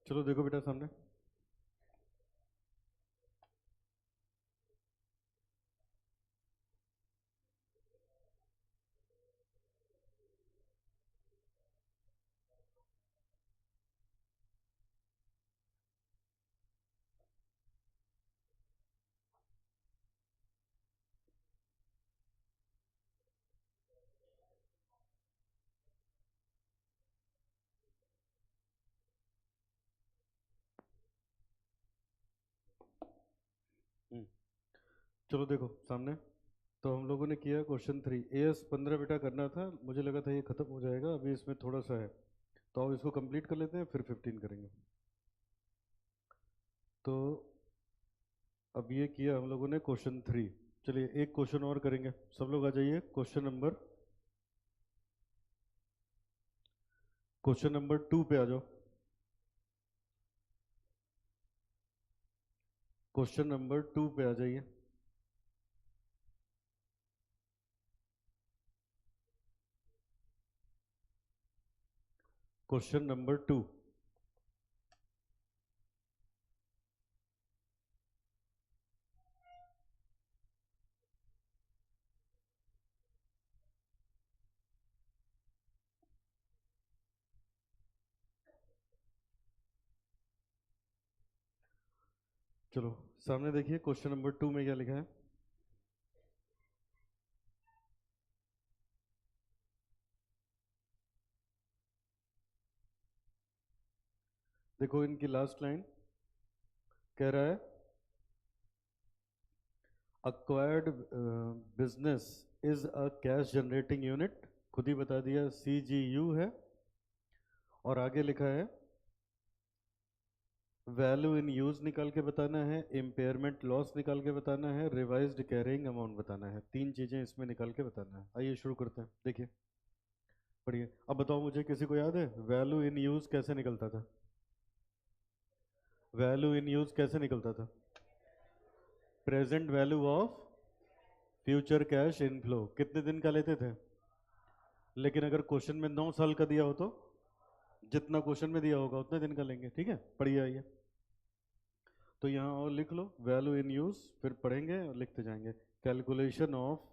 चलो देखो बेटा सामने। हम्म, चलो देखो सामने। तो हम लोगों ने किया क्वेश्चन 3। AS 15 बेटा करना था, मुझे लगा था ये खत्म हो जाएगा, अभी इसमें थोड़ा सा है। तो अब इसको कंप्लीट कर लेते हैं, फिर 15 करेंगे। तो अब ये किया हम लोगों ने क्वेश्चन 3। चलिए एक क्वेश्चन और करेंगे, सब लोग आ जाइए। क्वेश्चन नंबर 2 पे आ जाओ। क्वेश्चन नंबर 2 पे आ जाइए। Question number 2। चलो सामने देखिए, क्वेश्चन नंबर 2 में क्या लिखा है। देखो इनकी लास्ट लाइन कह रहा है, acquired business is a cash generating unit. खुद ही बता दिया, CGU है। और आगे लिखा है, वैल्यू इन यूज निकाल के बताना है, इम्पेयरमेंट लॉस निकाल के बताना है, रिवाइज्ड कैरिंग अमाउंट बताना है। 3 चीजें इसमें निकाल के बताना है। आइए शुरू करते हैं, देखिए पढ़िए। अब बताओ मुझे, किसी को याद है वैल्यू इन यूज कैसे निकलता था? वैल्यू इन यूज कैसे निकलता था? Present value of future cash inflow. कितने दिन का लेते थे? लेकिन अगर क्वेश्चन में 9 साल का दिया हो तो जितना क्वेश्चन में दिया होगा उतने दिन का लेंगे। ठीक है, पढ़िए आइए। तो यहाँ और लिख लो वैल्यू इन यूज, फिर पढ़ेंगे और लिखते जाएंगे। Calculation of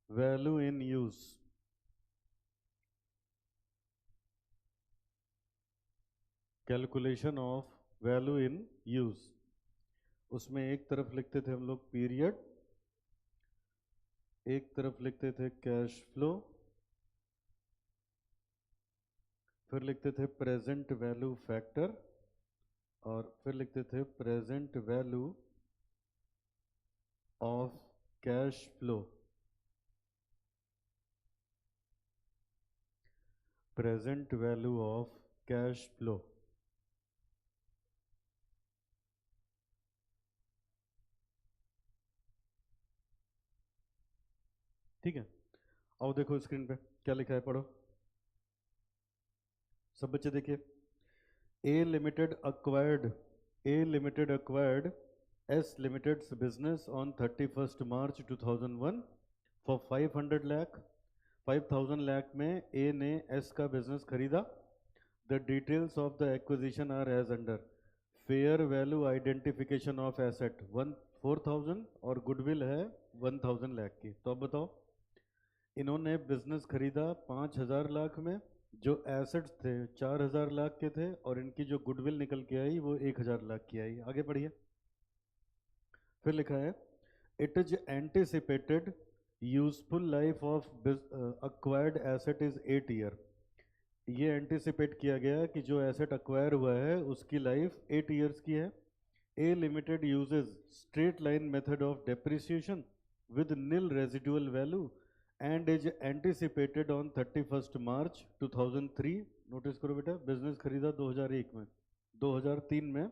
value in use. Calculation of value in use. उसमें एक तरफ लिखते थे हम लोग पीरियड, एक तरफ लिखते थे कैश फ्लो, फिर लिखते थे प्रेजेंट वैल्यू फैक्टर, और फिर लिखते थे present value of cash flow. Present value of cash flow. ठीक है, आओ देखो स्क्रीन पे क्या लिखा है, पढ़ो सब बच्चे देखिए। A Limited acquired S Limited's business on 31st March 2001 for 500 lakh। 5000 lakh में A ने S का बिजनेस खरीदा। The details of the acquisition are as under। fair value identification of asset 4000 और गुडविल है 1000 लाख की। तो अब बताओ, इन्होंने बिजनेस खरीदा 5000 लाख में, जो एसेट्स थे 4000 लाख के थे, और इनकी जो गुडविल निकल के आई वो 1000 लाख की आई। आगे बढ़िए। फिर लिखा है, it is anticipated useful life of acquired asset is 8 year. ये एंटिसिपेट किया गया कि जो एसेट अक्वायर हुआ है उसकी लाइफ 8 ईयर्स की है। A limited uses straight line method of depreciation with nil residual value and is anticipated on 31st March 2003। Notice करो बेटा, बिजनेस खरीदा 2001 में, 2003 में,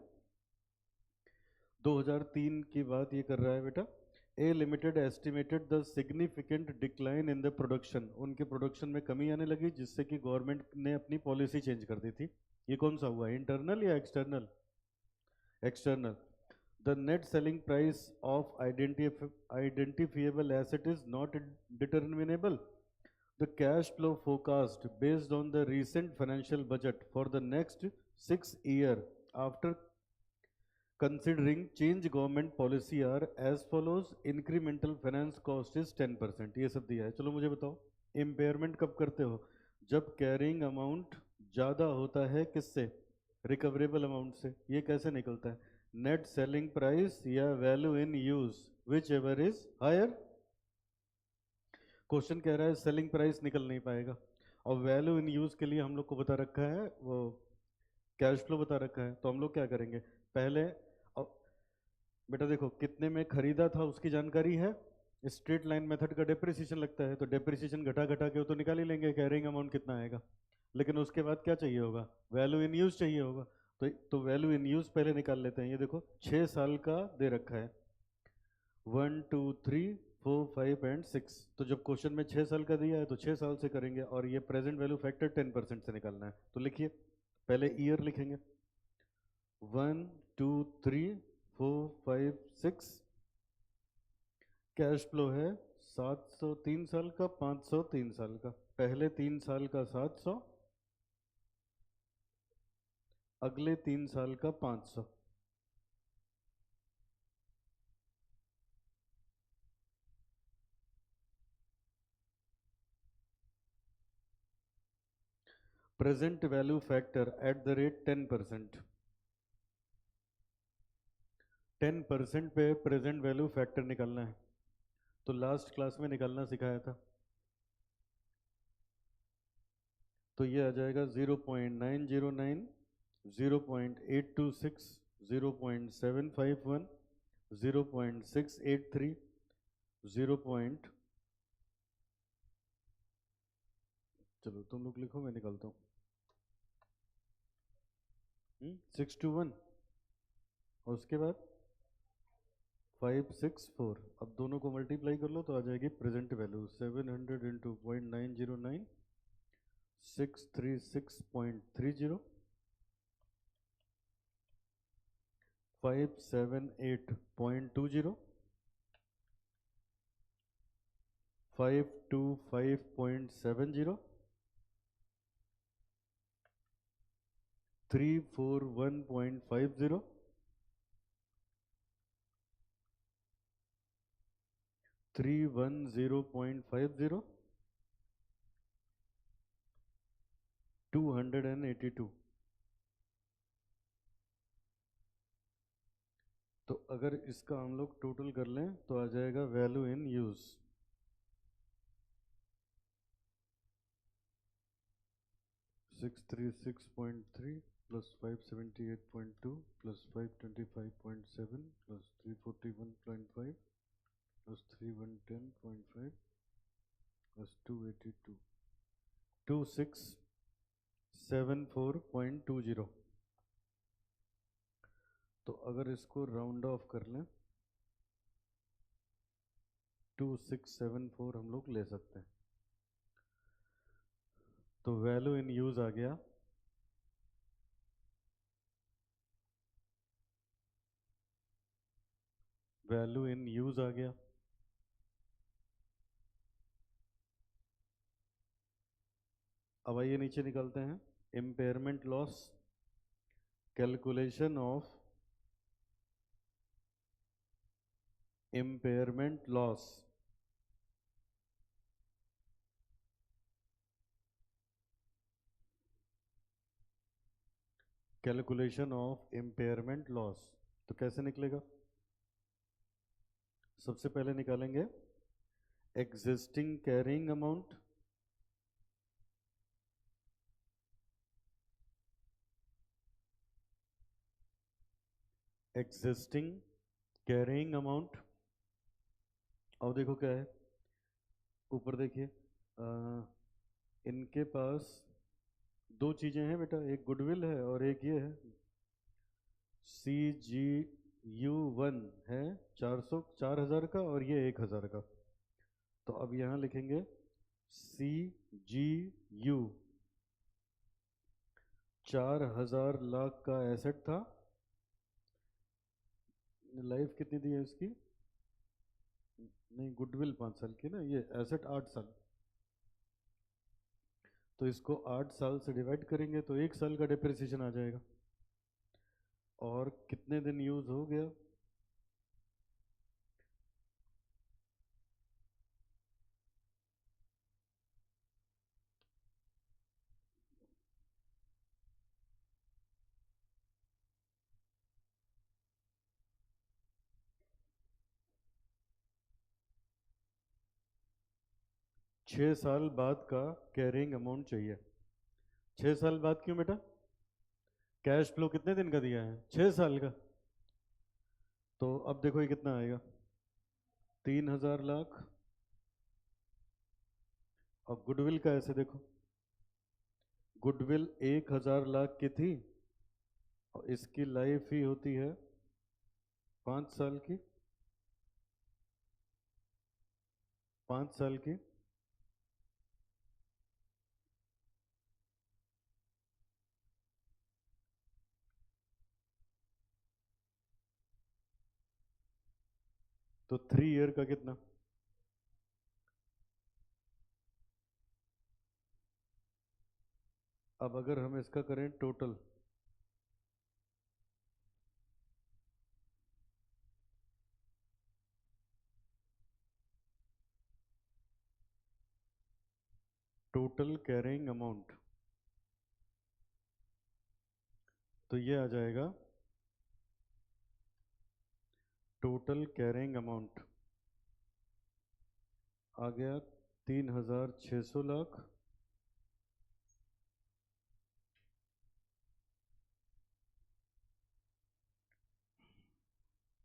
2003 की बात ये कर रहा है बेटा। A limited estimated the significant decline in the production. उनके प्रोडक्शन में कमी आने लगी जिससे कि गवर्नमेंट ने अपनी पॉलिसी चेंज कर दी थी। ये कौन सा हुआ, इंटरनल या external? External. The net selling price of identifiable asset is not determinable। The cash flow forecast based on the recent financial budget for the next 6 year after considering change government policy are as follows. Incremental finance cost is 10%. ये सब दिया है। चलो मुझे बताओ, impairment कब करते हो? जब कैरिंग अमाउंट ज़्यादा होता है किससे? रिकवरेबल अमाउंट से। ये कैसे निकलता है? नेट सेलिंग प्राइस या value in use, whichever is higher. Question कह रहा है सेलिंग प्राइस निकल नहीं पाएगा, और वैल्यू इन यूज के लिए हम लोग को बता रखा है वो कैश फ्लो बता रखा है। तो हम लोग क्या करेंगे पहले, बेटा देखो कितने में खरीदा था उसकी जानकारी है। स्ट्रेट लाइन मेथड का डेप्रिसिएशन लगता है, तो डेप्रिसिएशन घटा घटा के वो तो निकाल ही लेंगे कैरिंग अमाउंट कितना आएगा। लेकिन उसके बाद क्या चाहिए होगा? वैल्यू इन यूज चाहिए होगा। तो वैल्यू इन यूज पहले निकाल लेते हैं। ये देखो 6 साल का दे रखा है, 1 2 3 4 5 एंड 6। तो जब क्वेश्चन में 6 साल का दिया है तो 6 साल से करेंगे, और ये प्रेजेंट वैल्यू फैक्टर 10% से निकालना है। तो लिखिए, पहले ईयर लिखेंगे, 1 2 3 4 5 6। कैश फ्लो है 700, 3 साल का 500, 3 साल का। पहले 3 साल का 700, अगले 3 साल का 500। Present value factor at the rate 10%। 10% पे प्रेजेंट वैल्यू फैक्टर निकालना है, तो लास्ट क्लास में निकालना सिखाया था। तो ये आ जाएगा 0.909, 0.826, 0.751, 0.683, 0. चलो तुम लोग लिखो, मैं निकालता हूँ। 621, और उसके बाद 564। अब दोनों को मल्टीप्लाई कर लो तो आ जाएगी प्रेजेंट वैल्यू 700 इंटू 0.909, 636.30, 578.20, 525.70, 341.50, 310.50, 282। तो अगर इसका हम लोग टोटल कर लें तो आ जाएगा value in use, 636.3 plus 578.2 plus 525.7 plus 341.5 plus 3110.5 plus 282, 2674.20। तो अगर इसको राउंड ऑफ कर लें 2674 हम लोग ले सकते हैं। तो वैल्यू इन यूज आ गया वैल्यू इन यूज आ गया। अब आइए नीचे निकालते हैं impairment loss, calculation of impairment loss. Calculation of impairment loss तो कैसे निकलेगा? सबसे पहले निकालेंगे existing carrying amount, existing carrying amount. और देखो क्या है ऊपर देखिए, इनके पास दो चीजें हैं बेटा, एक गुडविल है और एक ये है CGU1 है 400 का, और ये 1000 का। तो अब यहां लिखेंगे CGU 4000 लाख का एसेट था। लाइफ कितनी दी है इसकी? नहीं, गुडविल 5 साल की ना, ये एसेट 8 साल। तो इसको 8 साल से डिवाइड करेंगे तो 1 साल का डिप्रिसिएशन आ जाएगा। और कितने दिन यूज हो गया? छः साल बाद का कैरिंग अमाउंट चाहिए। 6 साल बाद क्यों बेटा? कैश फ्लो कितने दिन का दिया है? 6 साल का। तो अब देखो ये कितना आएगा, 3,000 लाख। अब गुडविल का ऐसे देखो, गुडविल 1,000 लाख की थी और इसकी लाइफ ही होती है 5 साल की। 5 साल की। तो 3 ईयर का कितना? अब अगर हम इसका करें टोटल, टोटल कैरिंग अमाउंट, तो ये आ जाएगा टोटल कैरिंग अमाउंट आ गया 3,600 लाख।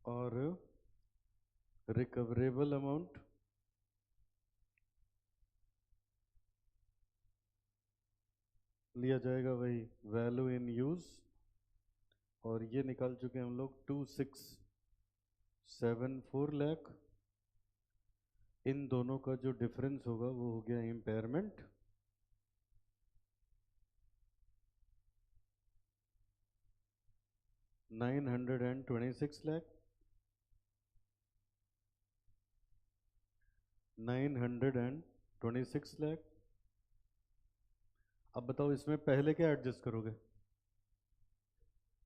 और रिकवरेबल अमाउंट लिया जाएगा वही वैल्यू इन यूज, और ये निकाल चुके हैं हम लोग 2,674 लाख। इन दोनों का जो डिफरेंस होगा वो हो गया इम्पेयरमेंट। $926 लाख, 926 लाख। अब बताओ इसमें पहले क्या एडजस्ट करोगे?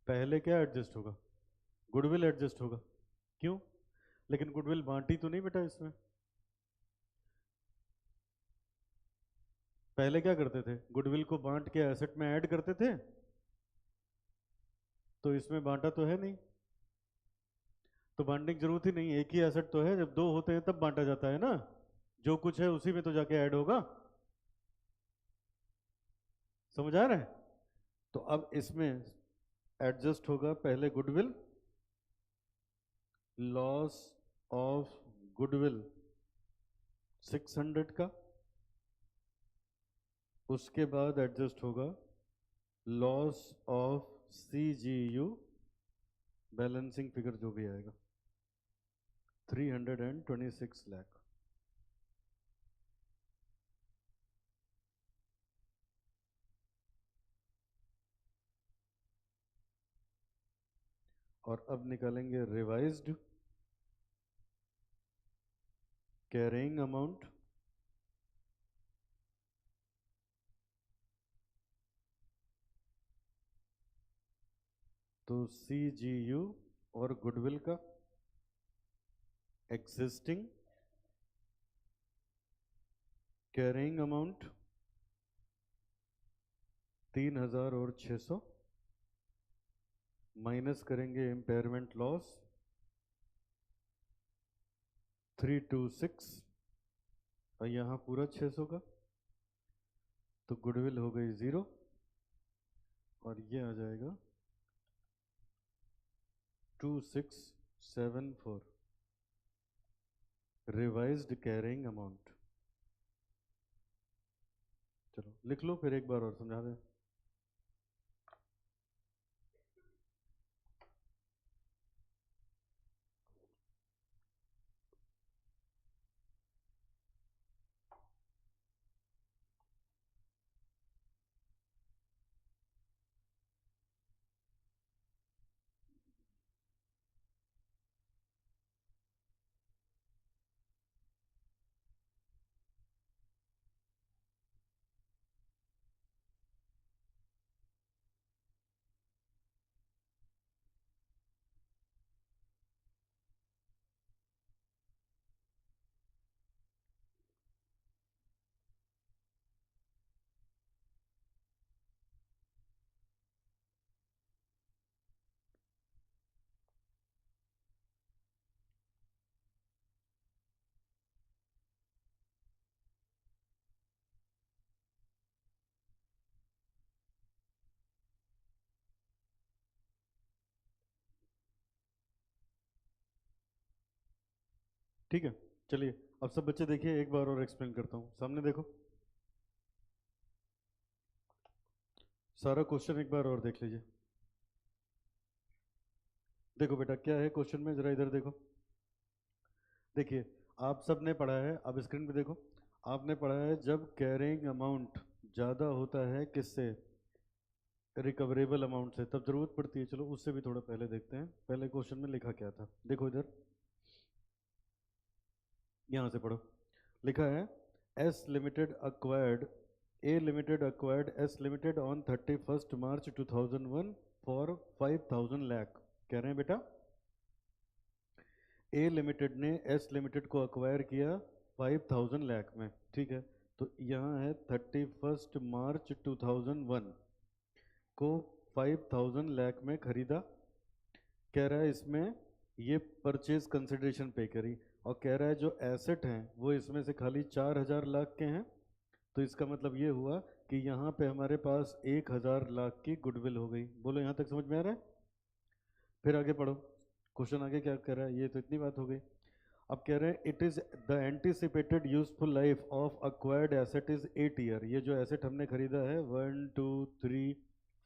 पहले क्या एडजस्ट होगा? गुडविल एडजस्ट होगा। क्यों? लेकिन गुडविल बांटी तो नहीं बेटा इसमें। पहले क्या करते थे? गुडविल को बांट के एसेट में ऐड करते थे, तो इसमें बांटा तो है नहीं, तो बांटने की जरूरत ही नहीं। एक ही एसेट तो है, जब दो होते हैं तब बांटा जाता है ना। जो कुछ है उसी में तो जाके ऐड होगा। समझ आ रहा है? तो अब इसमें एडजस्ट होगा पहले गुडविल, लॉस ऑफ गुडविल 600 का। उसके बाद एडजस्ट होगा loss of CGU, balancing figure जो भी आएगा 326 लाख। और अब निकालेंगे रिवाइज्ड कैरिंग अमाउंट। तो CGU और गुडविल का एग्जिस्टिंग कैरिंग अमाउंट 3,000 और 600, माइनस करेंगे इम्पेयरमेंट लॉस 326, और यहाँ पूरा 600 का, तो गुडविल हो गई 0, और ये आ जाएगा 2,674 रिवाइज्ड कैरिंग अमाउंट। चलो लिख लो, फिर एक बार और समझा दें। ठीक है, चलिए अब सब बच्चे देखिए, एक बार और एक्सप्लेन करता हूँ, सामने देखो, सारा क्वेश्चन एक बार और देख लीजिए। देखो बेटा क्या है क्वेश्चन में, जरा इधर देखो। देखिए आप सब ने पढ़ा है, अब स्क्रीन पे देखो, आपने पढ़ा है जब कैरिंग अमाउंट ज़्यादा होता है किससे, रिकवरेबल अमाउंट से, तब जरूरत पड़ती है। चलो उससे भी थोड़ा पहले देखते हैं, पहले क्वेश्चन में लिखा क्या था, देखो इधर, यहाँ से पढ़ो, लिखा है S limited acquired, A limited acquired S limited on 31 March 2001 for 5000 lakh. कह रहे हैं बेटा ए लिमिटेड ने एस लिमिटेड को अक्वायर किया 5000 लाख में, ठीक है। तो यहाँ है 31 मार्च 2001 को 5000 लाख में खरीदा। कह रहा है इसमें ये परचेज कंसिडरेशन पे करी, और कह रहा है जो एसेट हैं वो इसमें से खाली 4000 लाख के हैं। तो इसका मतलब ये हुआ कि यहाँ पे हमारे पास 1000 लाख की गुडविल हो गई। बोलो यहाँ तक समझ में आ रहा है? फिर आगे पढ़ो, क्वेश्चन आगे क्या कह रहा है, ये तो इतनी बात हो गई। अब कह रहे हैं it is the anticipated useful life of acquired asset is 8 year. ये जो एसेट हमने खरीदा है 1 2 3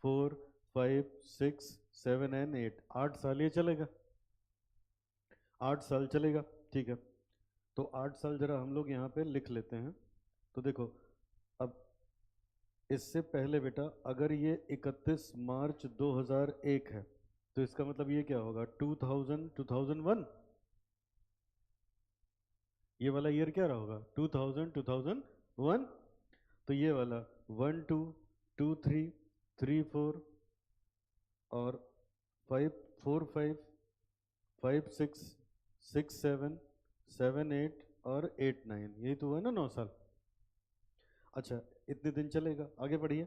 4 5 6 7 एंड 8, 8 साल ये चलेगा, 8 साल चलेगा, ठीक है। तो 8 साल जरा हम लोग यहाँ पे लिख लेते हैं। तो देखो अब इससे पहले बेटा अगर ये 31 मार्च 2001 है तो इसका मतलब ये क्या होगा, 2000 2001, ये वाला ईयर क्या रहा होगा, 2000 2001। तो ये वाला 1 2 2 3 3 4 और 5 4 5 5 6 6 7 7 8 और 8 9, यही तो हुआ ना 9 साल। अच्छा इतने दिन चलेगा, आगे बढ़िए।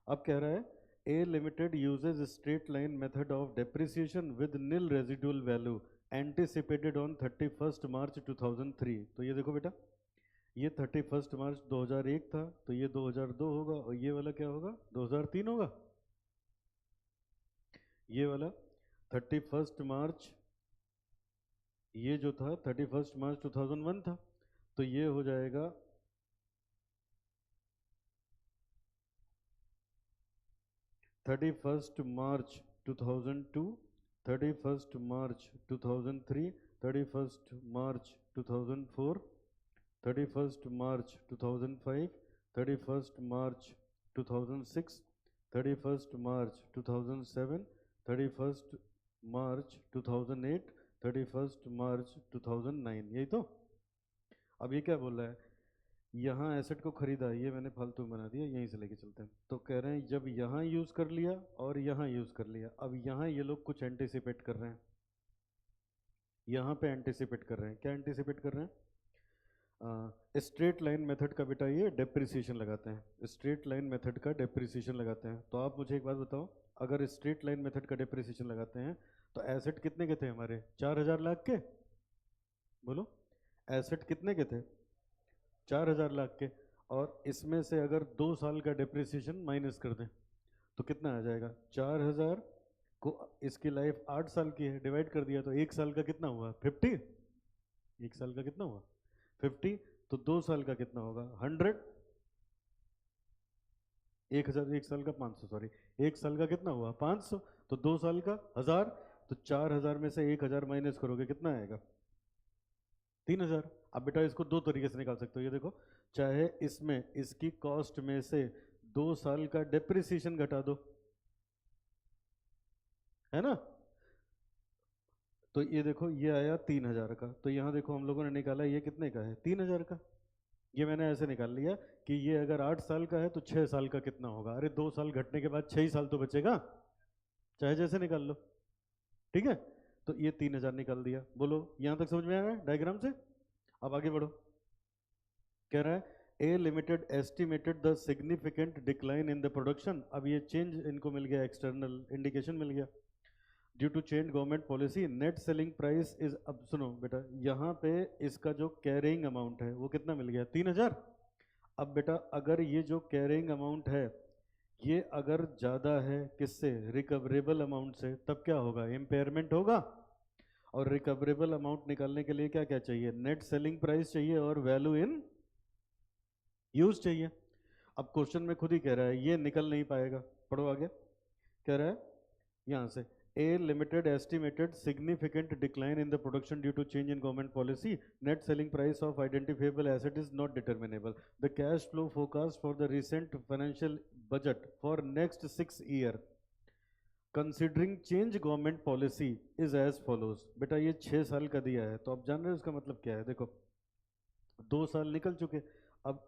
अब कह रहा है A limited uses straight line method of depreciation with nil residual value anticipated on 31 March 2003। तो ये देखो बेटा ये 31 मार्च 2001 था, तो ये 2002 होगा, और ये वाला क्या होगा 2003 होगा। ये वाला 31 मार्च, ये जो था 31 मार्च 2001 था, तो ये हो जाएगा 31 मार्च 2002, 31 मार्च 2003, 31 मार्च 2004, 31 मार्च 2005, 31 मार्च 2006, 31 मार्च 2007, 31 मार्च 2008, 31 मार्च 2009, यही तो। अब ये क्या बोल रहा है, यहाँ एसेट को खरीदा, ये मैंने फालतू बना दिया, यहीं से लेके चलते हैं। तो कह रहे हैं जब यहाँ यूज़ कर लिया और यहाँ यूज़ कर लिया, अब यहाँ ये लोग कुछ एंटिसिपेट कर रहे हैं, यहाँ पे एंटिसिपेट कर रहे हैं, क्या एंटिसिपेट कर रहे हैं, स्ट्रेट लाइन मेथड का बेटा ये डेप्रिसिएशन लगाते हैं, स्ट्रेट लाइन मेथड का डेप्रिसिएशन लगाते हैं। तो आप मुझे एक बात बताओ, अगर स्ट्रेट लाइन मेथड का डेप्रिसिएशन लगाते हैं तो एसेट कितने के थे हमारे, 4000 लाख के, बोलो एसेट कितने के थे, 4000 लाख के। और इसमें से अगर 2 साल का डेप्रिसिएशन माइनस कर दें तो कितना आ जाएगा, 4000 को, इसकी लाइफ 8 साल की है, डिवाइड कर दिया तो 1 साल का कितना हुआ 50, 1 साल का कितना हुआ 50, तो 2 साल का कितना होगा 100, 1000, 1 साल का 500, सॉरी 1 साल का कितना हुआ 500, तो 2 साल का 1000, तो 4000 में से 1000 माइनस करोगे कितना आएगा 3000। अब बेटा इसको दो तरीके से निकाल सकते हो, ये देखो, चाहे इसमें इसकी कॉस्ट में से 2 साल का डेप्रिसिएशन घटा दो, है ना। तो ये देखो ये आया 3000 का, तो यहाँ देखो हम लोगों ने निकाला ये कितने का है 3000 का। ये मैंने ऐसे निकाल लिया कि ये अगर 8 साल का है तो 6 साल का कितना होगा, अरे 2 साल घटने के बाद 6 साल तो बचेगा, चाहे जैसे निकाल लो, ठीक है। तो ये 3000 निकाल दिया, बोलो यहाँ तक समझ में आ रहा है डायग्राम से। अब आगे बढ़ो, कह रहा है A limited estimated the significant decline in the production. अब ये चेंज इनको मिल गया, एक्सटर्नल इंडिकेशन मिल गया, due to change government policy net selling price is, अब सुनो बेटा यहाँ पे इसका जो कैरिंग अमाउंट है वो कितना मिल गया 3000। अब बेटा अगर ये जो कैरिंग अमाउंट है ये अगर ज़्यादा है किससे, रिकवरेबल अमाउंट से, तब क्या होगा, इम्पेयरमेंट होगा। और रिकवरेबल अमाउंट निकालने के लिए क्या क्या चाहिए? नेट सेलिंग प्राइस चाहिए और वैल्यू इन यूज चाहिए। अब क्वेश्चन में खुद ही कह रहा है ये निकल नहीं पाएगा, पढ़ो आगे। कह रहा है यहाँ से A limited estimated significant decline in the production due to change in government policy. Net selling price of identifiable asset is not determinable. The cash flow forecast for the recent financial budget for next 6 year considering change government policy is as follows. बेटा ये 6 साल का दिया है, तो आप जान रहे हो इसका मतलब क्या है? देखो 2 साल निकल चुके, अब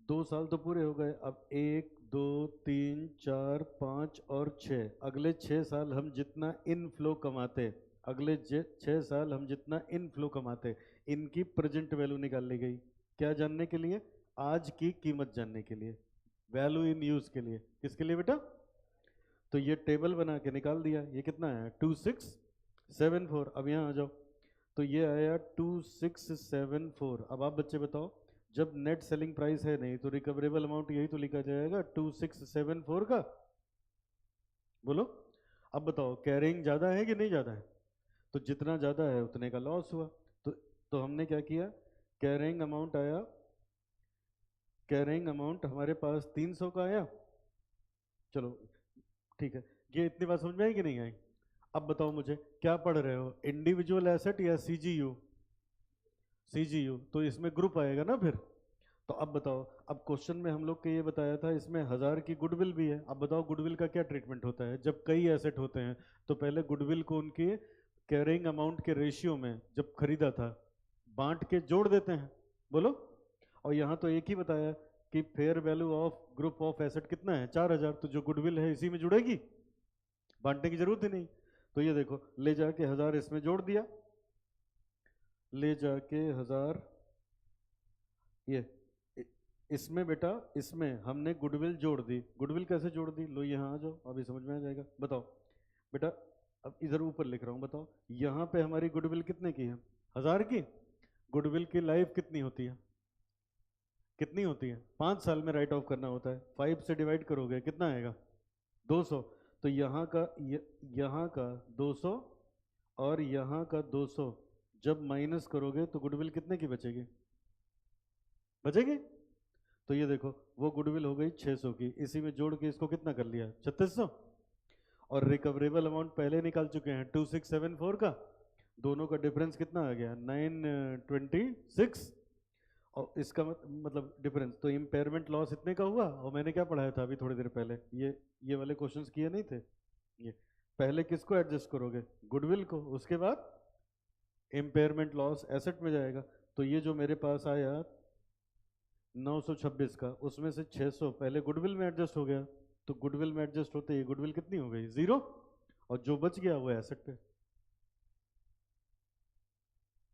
2 साल तो पूरे हो गए, अब 1 2 3 4 5 और 6, अगले 6 साल हम जितना इनफ्लो कमाते, अगले 6 साल हम जितना इनफ्लो कमाते, इनकी प्रेजेंट वैल्यू निकाल ली गई। क्या जानने के लिए? आज की कीमत जानने के लिए, वैल्यू इन यूज के लिए। किसके लिए बेटा? तो ये टेबल बना के निकाल दिया, ये कितना है 2674। अब यहाँ आ जाओ, तो ये आया 2674। अब आप बच्चे बताओ, जब नेट सेलिंग प्राइस है नहीं तो रिकवरेबल अमाउंट यही तो लिखा जाएगा 2674 का। बोलो अब बताओ, कैरिंग ज़्यादा है कि नहीं ज़्यादा है? तो जितना ज़्यादा है उतने का लॉस हुआ। तो हमने क्या किया, कैरिंग अमाउंट आया, कैरिंग अमाउंट हमारे पास 300 का आया। चलो ठीक है, ये इतनी बात समझ में आई कि नहीं आई? अब बताओ मुझे क्या पढ़ रहे हो, इंडिविजुअल एसेट या सीजीयू? सीजीयू, तो इसमें ग्रुप आएगा ना फिर। तो अब बताओ, अब क्वेश्चन में हम लोग को ये बताया था इसमें 1000 की गुडविल भी है। अब बताओ गुडविल का क्या ट्रीटमेंट होता है? जब कई एसेट होते हैं तो पहले गुडविल को उनके कैरिंग अमाउंट के रेशियो में जब खरीदा था बांट के जोड़ देते हैं। बोलो। और यहाँ तो एक ही बताया कि fair value of group of asset कितना है 4000, तो जो गुडविल है इसी में जुड़ेगी, बांटने की जरूरत ही नहीं। तो ये देखो, ले जाके 1000 इसमें जोड़ दिया, ले जाके 1000 ये इसमें बेटा, इसमें हमने गुडविल जोड़ दी। गुडविल कैसे जोड़ दी? लो यहाँ आ जाओ, अभी समझ में आ जाएगा। बताओ बेटा, अब इधर ऊपर लिख रहा हूँ, बताओ यहाँ पे हमारी गुडविल कितने की है? 1000 की। गुडविल की लाइफ कितनी होती है? कितनी होती है? 5 साल में राइट ऑफ करना होता है। 5 से डिवाइड करोगे कितना आएगा? 200। तो यहाँ का यहाँ का 200 और यहाँ का 200 जब माइनस करोगे तो गुडविल कितने की बचेगी? बचेगी। तो ये देखो, वो गुडविल हो गई 600 की, इसी में जोड़ के इसको कितना कर लिया 3600। और रिकवरेबल अमाउंट पहले निकाल चुके हैं 2674 का, दोनों का डिफरेंस कितना आ गया 926। और इसका मतलब डिफरेंस, तो इम्पेयरमेंट लॉस इतने का हुआ। और मैंने क्या पढ़ाया था अभी थोड़ी देर पहले, ये वाले क्वेश्चंस किए नहीं थे? ये पहले किसको एडजस्ट करोगे? गुडविल को, उसके बाद इम्पेयरमेंट लॉस एसेट में जाएगा। तो ये जो मेरे पास आया 926 का, उसमें से 600 पहले गुडविल में एडजस्ट हो गया, तो गुडविल में एडजस्ट होते ही गुडविल कितनी हो गई 0, और जो बच गया वो एसेट पे।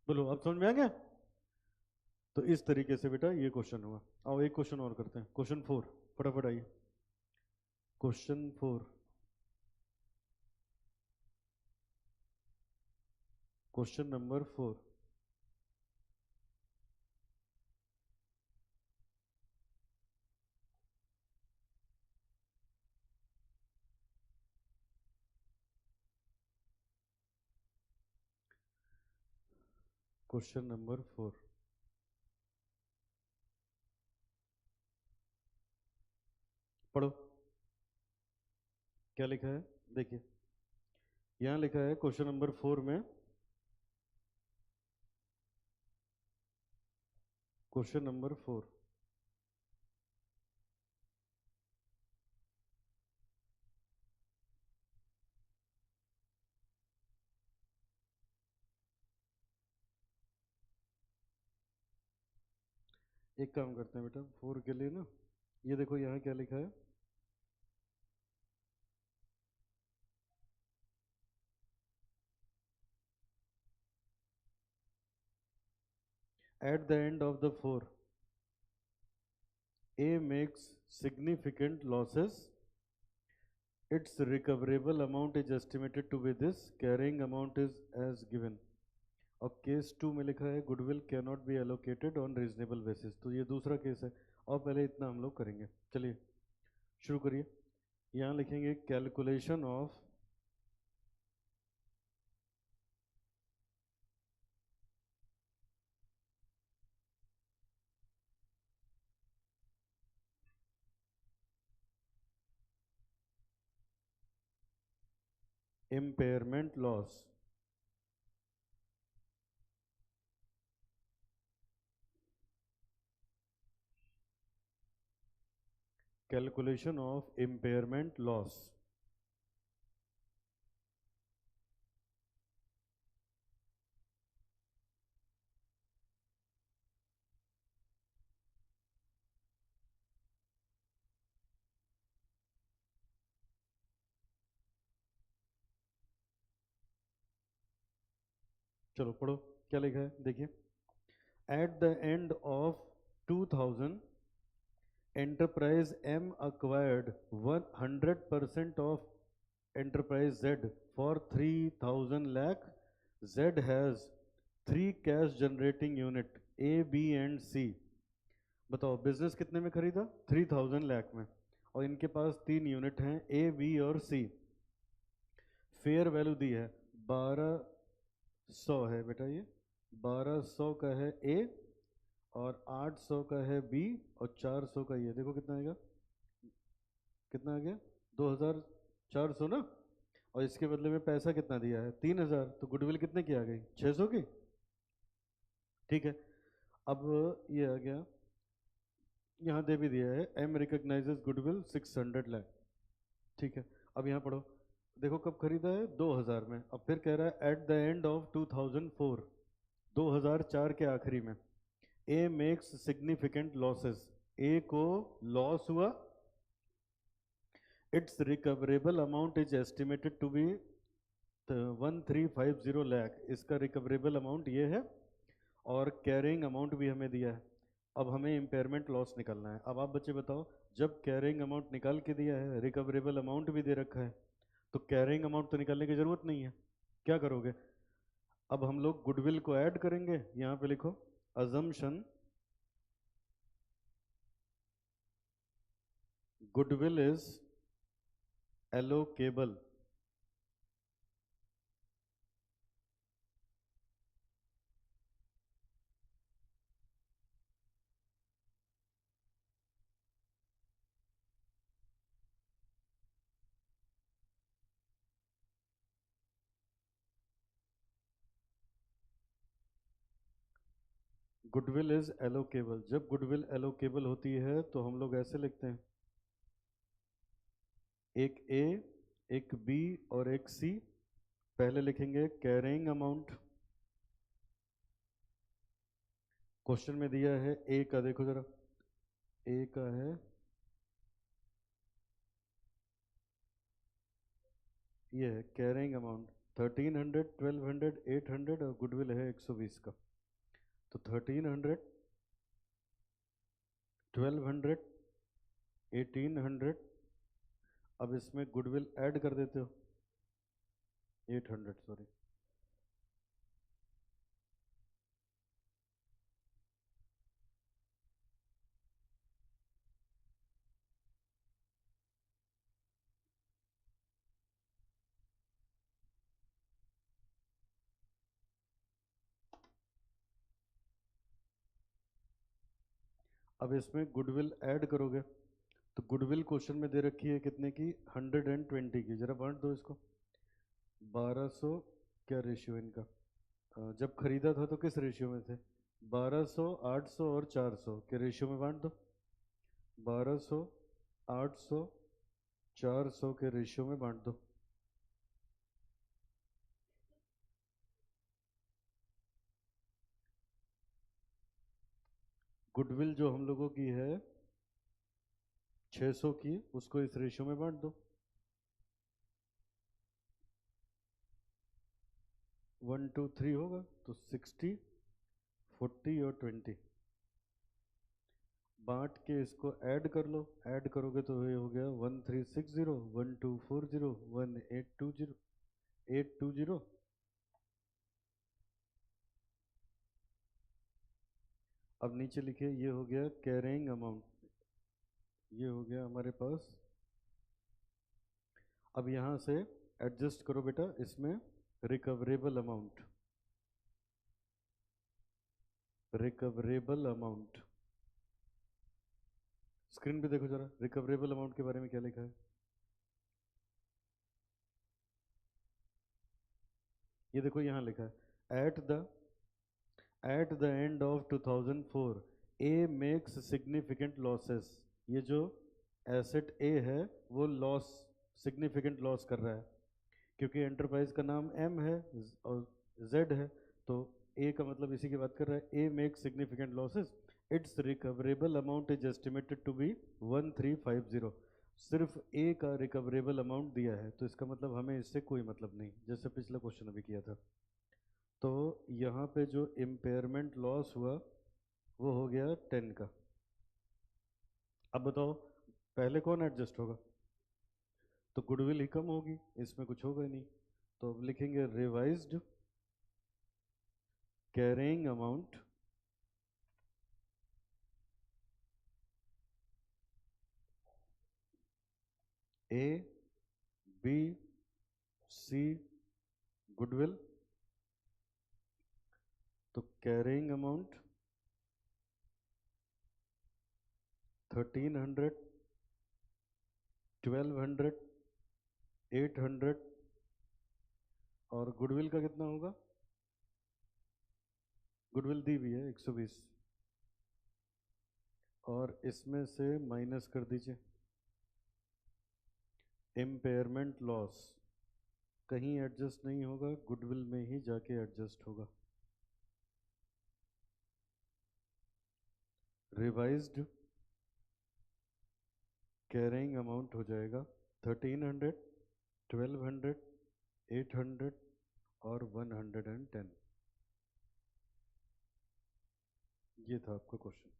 बोलो अब समझ में आ गया? तो इस तरीके से बेटा ये क्वेश्चन हुआ। आओ एक क्वेश्चन और करते हैं, क्वेश्चन 4, फटाफट आइए। Question 4, question number 4। Question number 4, पढ़ो क्या लिखा है। देखिए यहां लिखा है क्वेश्चन नंबर 4 में, क्वेश्चन नंबर 4, एक काम करते हैं बेटा 4 के लिए ना, ये देखो यहाँ क्या लिखा है, at the end of the 4 A makes significant losses, its recoverable amount is estimated to be this, carrying amount is as given। और केस 2 में लिखा है goodwill can not be allocated on reasonable basis, तो ये दूसरा case है। और पहले इतना हम लोग करेंगे, चलिए शुरू करिए। यहाँ लिखेंगे calculation of impairment loss, calculation of impairment loss. चलो पढ़ो क्या लिखा है देखिए। Eight the end of 2000 enterprise M acquired 100% of enterprise Z for 3000 lakh. Z has three cash generating unit A, B and C. बताओ बिजनेस कितने में खरीदा 3000 लाख में, और इनके पास तीन यूनिट हैं A, B और C। फेयर वैल्यू दी है 1200 है बेटा, ये 1200 का है A और 800 का है B और 400 का ये, देखो कितना आएगा, कितना आ गया 2400 ना, और इसके बदले में पैसा कितना दिया है 3000, तो गुडविल कितने की आ गई 600 की। ठीक है, अब ये आ गया, यहाँ दे भी दिया है एम रिकॉग्नाइजेस गुडविल 600 लाख। ठीक है, अब यहाँ पढ़ो, देखो कब खरीदा है 2000 में, अब फिर कह रहा है एट द एंड ऑफ 2004, 2004 के आखिरी में A makes significant losses, A को लॉस हुआ, its recoverable amount is estimated to be 1350 lakh, इसका रिकवरेबल अमाउंट ये है, और कैरिंग अमाउंट भी हमें दिया है। अब हमें इम्पेयरमेंट लॉस निकालना है। अब आप बच्चे बताओ, जब कैरिंग अमाउंट निकाल के दिया है, रिकवरेबल अमाउंट भी दे रखा है, तो कैरिंग अमाउंट तो निकालने की जरूरत नहीं है, क्या करोगे, अब हम लोग गुडविल को ऐड करेंगे, यहाँ पे लिखो assumption goodwill is allocable. Goodwill is allocable, जब गुडविल एलोकेबल होती है तो हम लोग ऐसे लिखते हैं, एक ए, एक बी और एक सी। पहले लिखेंगे कैरिंग अमाउंट, क्वेश्चन में दिया है ए का, देखो जरा ए का है ये है कैरिंग अमाउंट 1300, 1200, 800 और गुडविल है 120 का, तो 1300, 1200, 1800, अब इसमें गुडविल ऐड कर देते हो 800, सॉरी, अब इसमें गुडविल ऐड करोगे, तो गुडविल क्वेश्चन में दे रखी है कितने की 120 की, जरा बांट दो इसको 1200, क्या रेशियो इनका, जब खरीदा था तो किस रेशियो में थे 1200, 800 और 400 के रेशियो में बांट दो, 1200, 800, 400 के रेशियो में बांट दो। गुडविल जो हम लोगों की है 600 की, उसको इस रेशियो में बांट दो, 1 2 3 होगा तो 60, 40 और 20, बांट के इसको ऐड कर लो, ऐड करोगे तो ये हो गया 1360, 1240, 1820, 820। अब नीचे लिखिए, ये हो गया कैरिंग अमाउंट, ये हो गया हमारे पास। अब यहाँ से एडजस्ट करो बेटा इसमें recoverable amount, recoverable amount screen पे देखो जरा, रिकवरेबल अमाउंट के बारे में क्या लिखा है, ये देखो यहाँ लिखा है eight the end of 2004 A makes significant losses. ये जो एसेट ए है वो लॉस, सिग्निफिकेंट लॉस कर रहा है, क्योंकि एंटरप्राइज का नाम एम है और जेड है, तो ए का मतलब इसी की बात कर रहा है। A make significant losses, its recoverable amount is estimated to be 1350। सिर्फ ए का रिकवरेबल अमाउंट दिया है, तो इसका मतलब हमें इससे कोई मतलब नहीं, जैसे पिछला क्वेश्चन अभी किया था। तो यहाँ पे जो इम्पेयरमेंट लॉस हुआ वो हो गया 10 का। अब बताओ पहले कौन एडजस्ट होगा? तो गुडविल ही कम होगी, इसमें कुछ होगा ही नहीं। तो अब लिखेंगे revised carrying amount A B C goodwill. तो कैरिंग अमाउंट 1300, 1200, 800 और गुडविल का कितना होगा? गुडविल दी भी है 120 और इसमें से माइनस कर दीजिए इम्पेयरमेंट लॉस। कहीं एडजस्ट नहीं होगा, गुडविल में ही जाके एडजस्ट होगा। रिवाइज्ड कैरिंग अमाउंट हो जाएगा 1300, 1200, 800 और 110। ये था आपका क्वेश्चन।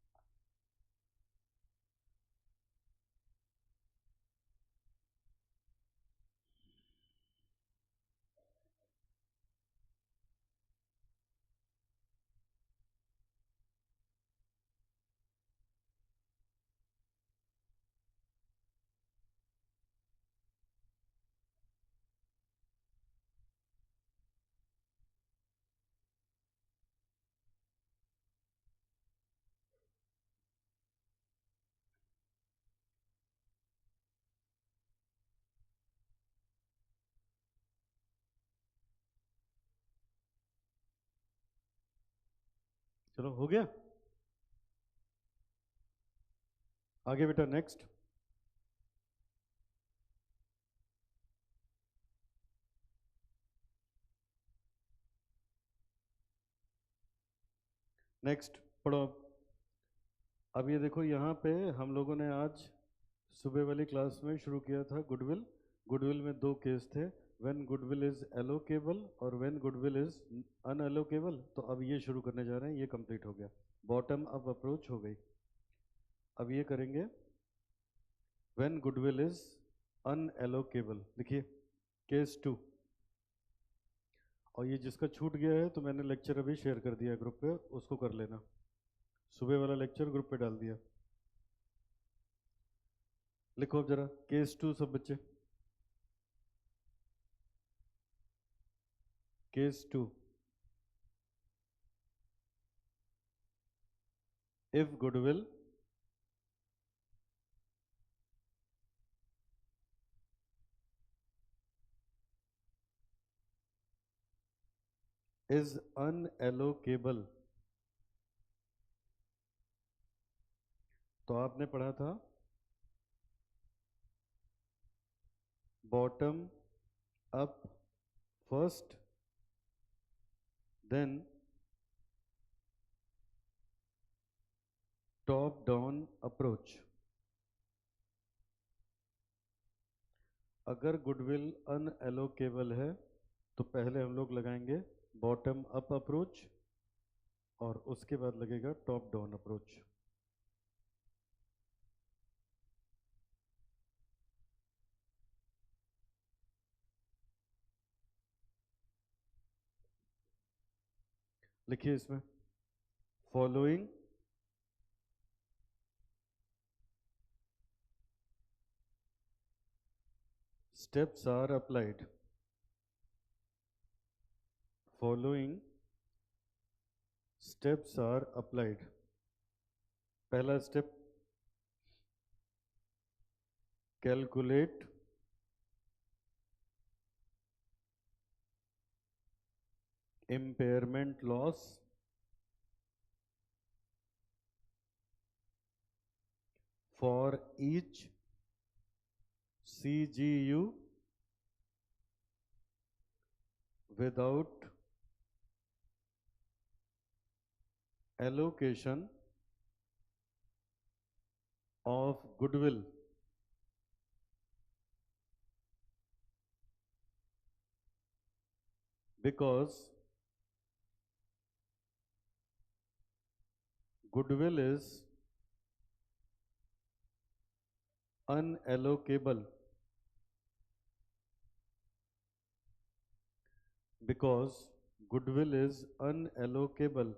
चलो हो गया, आगे बेटा नेक्स्ट। नेक्स्ट पढ़ो। अब ये देखो यहाँ पे हम लोगों ने आज सुबह वाली क्लास में शुरू किया था गुडविल। गुडविल में दो केस थे, व्हेन गुडविल इज एलोकेबल और व्हेन गुडविल इज अनएलोकेबल। तो अब ये शुरू करने जा रहे हैं, ये कंप्लीट हो गया, बॉटम अप अप्रोच हो गई। अब ये करेंगे व्हेन गुडविल इज अनएलोकेबल। देखिए केस 2, और ये जिसका छूट गया है तो मैंने लेक्चर अभी शेयर कर दिया ग्रुप पे, उसको कर लेना। सुबह वाला लेक्चर ग्रुप पे डाल दिया। लिखो अब जरा केस 2 सब बच्चे। Case 2, if goodwill is unallocable। तो आपने पढ़ा था bottom up first, then top down approach. अगर गुडविल अनएलोकेबल है तो पहले हम लोग लगाएंगे बॉटम अप अप्रोच और उसके बाद लगेगा टॉप डाउन अप्रोच। लिखिए इसमें following steps are applied। Following steps are applied। पहला step calculate impairment loss for each CGU without allocation of goodwill because goodwill is unallocable because goodwill is unallocable.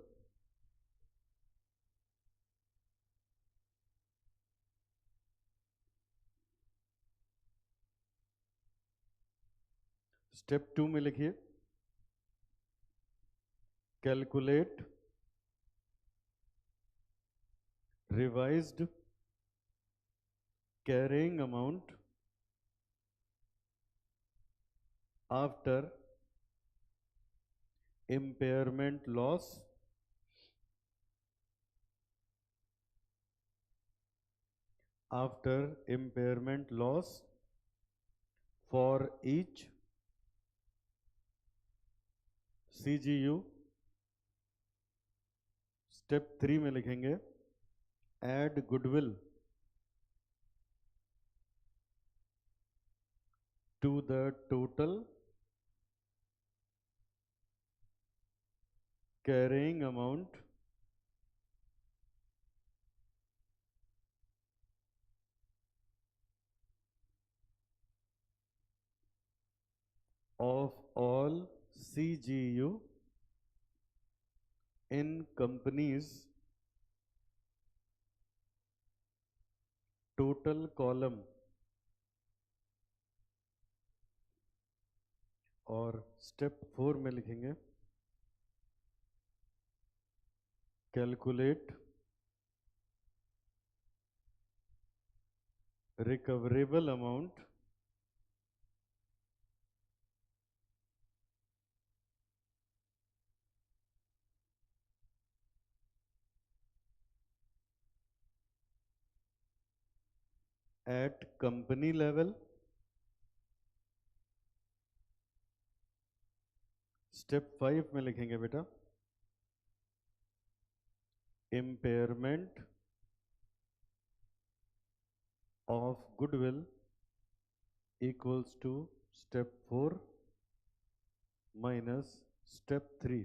Step 2 में लिखिए calculate revised carrying amount after impairment loss for each CGU. Step 3 में लिखेंगे add goodwill to the total carrying amount of all CGU in company's total column. और step 4 में लिखेंगे calculate recoverable amount at company level. Step 5 में लिखेंगे बेटा impairment of goodwill equals to step 4 minus step 3.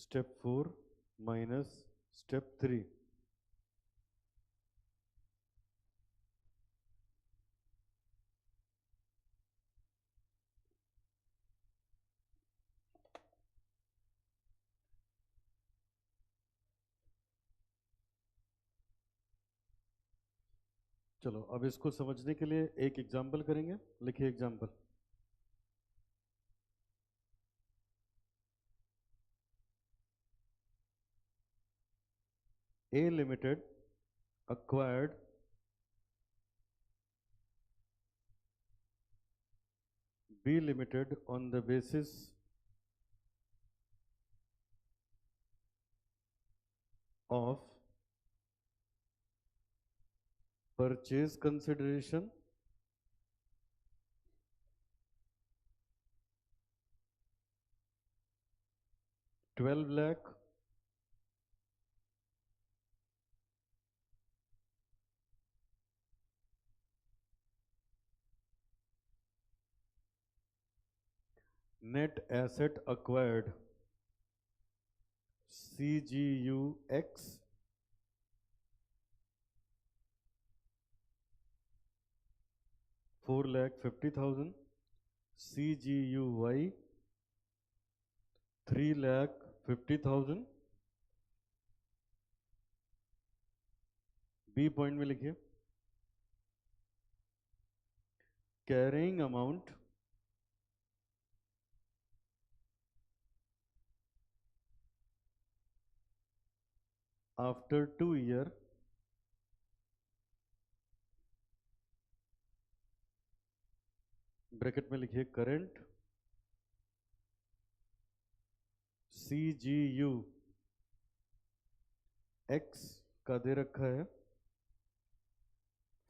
Step 4 minus step 3. चलो अब इसको समझने के लिए एक एग्जाम्पल करेंगे. लिखिए example. A Limited acquired B Limited on the basis of purchase consideration ₹12 lakh net asset acquired CGUX ₹4,50,000 CGUY ₹3,50,000. B point में लिखिए carrying amount after 2 years bracket में लिखिए करंट CGU X का दे रखा है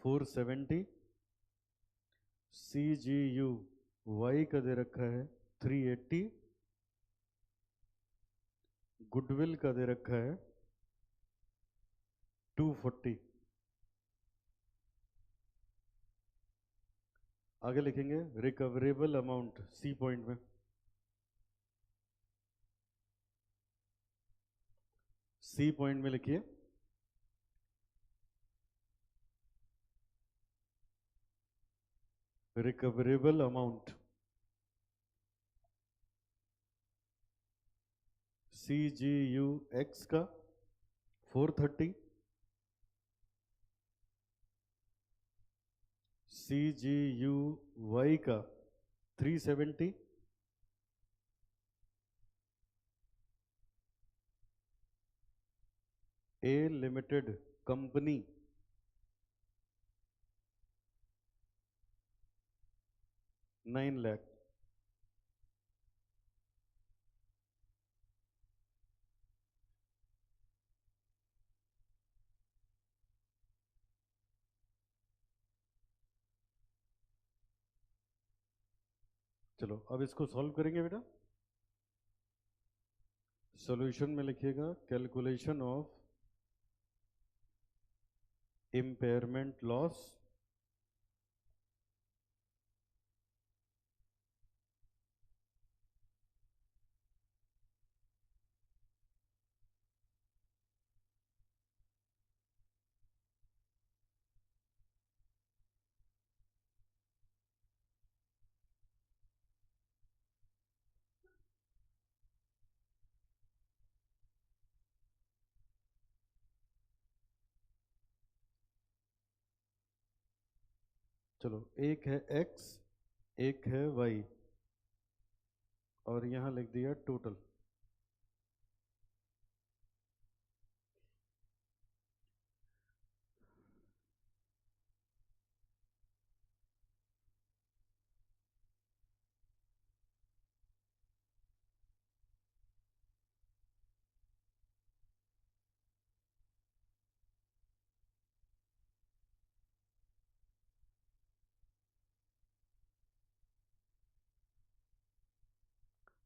470, CGU Y का दे रखा है 380, गुडविल का दे रखा है 240। आगे लिखेंगे रिकवरेबल अमाउंट C पॉइंट में, C पॉइंट में लिखिए रिकवरेबल अमाउंट CGU X का 430, CGU Y का 370, A लिमिटेड कंपनी 9 लाख। चलो अब इसको सॉल्व करेंगे बेटा। सॉल्यूशन में लिखिएगा कैलकुलेशन ऑफ इम्पेयरमेंट लॉस चलो एक है x एक है y और यहां लिख दिया टोटल।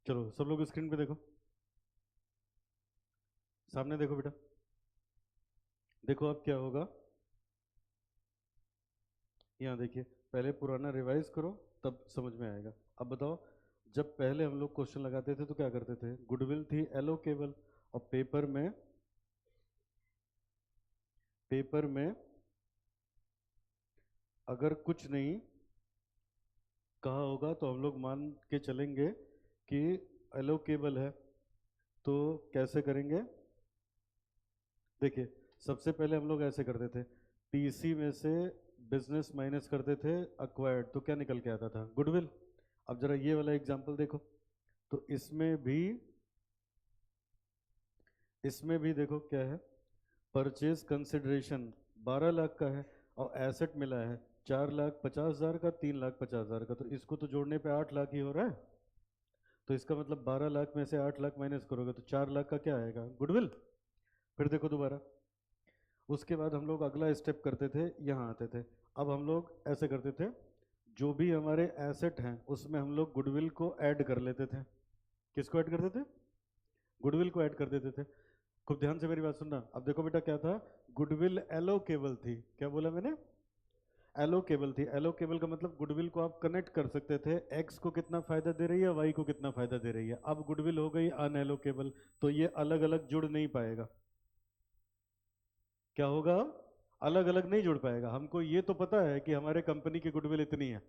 चलो सब लोग स्क्रीन पे देखो, सामने देखो बेटा। देखो अब क्या होगा, यहाँ देखिए पहले पुराना रिवाइज करो तब समझ में आएगा। अब बताओ, जब पहले हम लोग क्वेश्चन लगाते थे तो क्या करते थे, गुडविल थी एलोकेबल और पेपर में अगर कुछ नहीं कहा होगा तो हम लोग मान के चलेंगे कि एलोकेबल है। तो कैसे करेंगे, देखिए सबसे पहले हम लोग ऐसे करते थे, पीसी में से बिजनेस माइनस करते थे अक्वायर्ड, तो क्या निकल के आता था, गुडविल। अब जरा ये वाला एग्जांपल देखो, तो इसमें भी देखो क्या है, परचेज कंसिडरेशन 12 लाख का है और एसेट मिला है 4,50,000 का, 3,50,000 का, तो इसको तो जोड़ने पे 8 लाख ही हो रहा है। तो इसका मतलब 12 लाख में से 8 लाख माइनस करोगे तो 4 लाख का क्या आएगा, गुडविल। फिर देखो दोबारा, उसके बाद हम लोग अगला स्टेप करते थे, यहाँ आते थे। अब हम लोग ऐसे करते थे, जो भी हमारे एसेट हैं उसमें हम लोग गुडविल को ऐड कर लेते थे। किसको ऐड करते थे, गुडविल को ऐड कर देते थे। खूब ध्यान से मेरी बात सुनना। अब देखो बेटा क्या था, गुडविल एलोकेबल थी, क्या बोला मैंने, एलोकेबल थी। एलोकेबल का मतलब गुडविल को आप कनेक्ट कर सकते थे, एक्स को कितना फायदा दे रही है, वाई को कितना फायदा दे रही है। अब गुडविल हो गई अनएलोकेबल, तो ये अलग अलग जुड़ नहीं पाएगा। क्या होगा, अलग अलग नहीं जुड़ पाएगा। हमको ये तो पता है कि हमारे कंपनी की गुडविल इतनी है,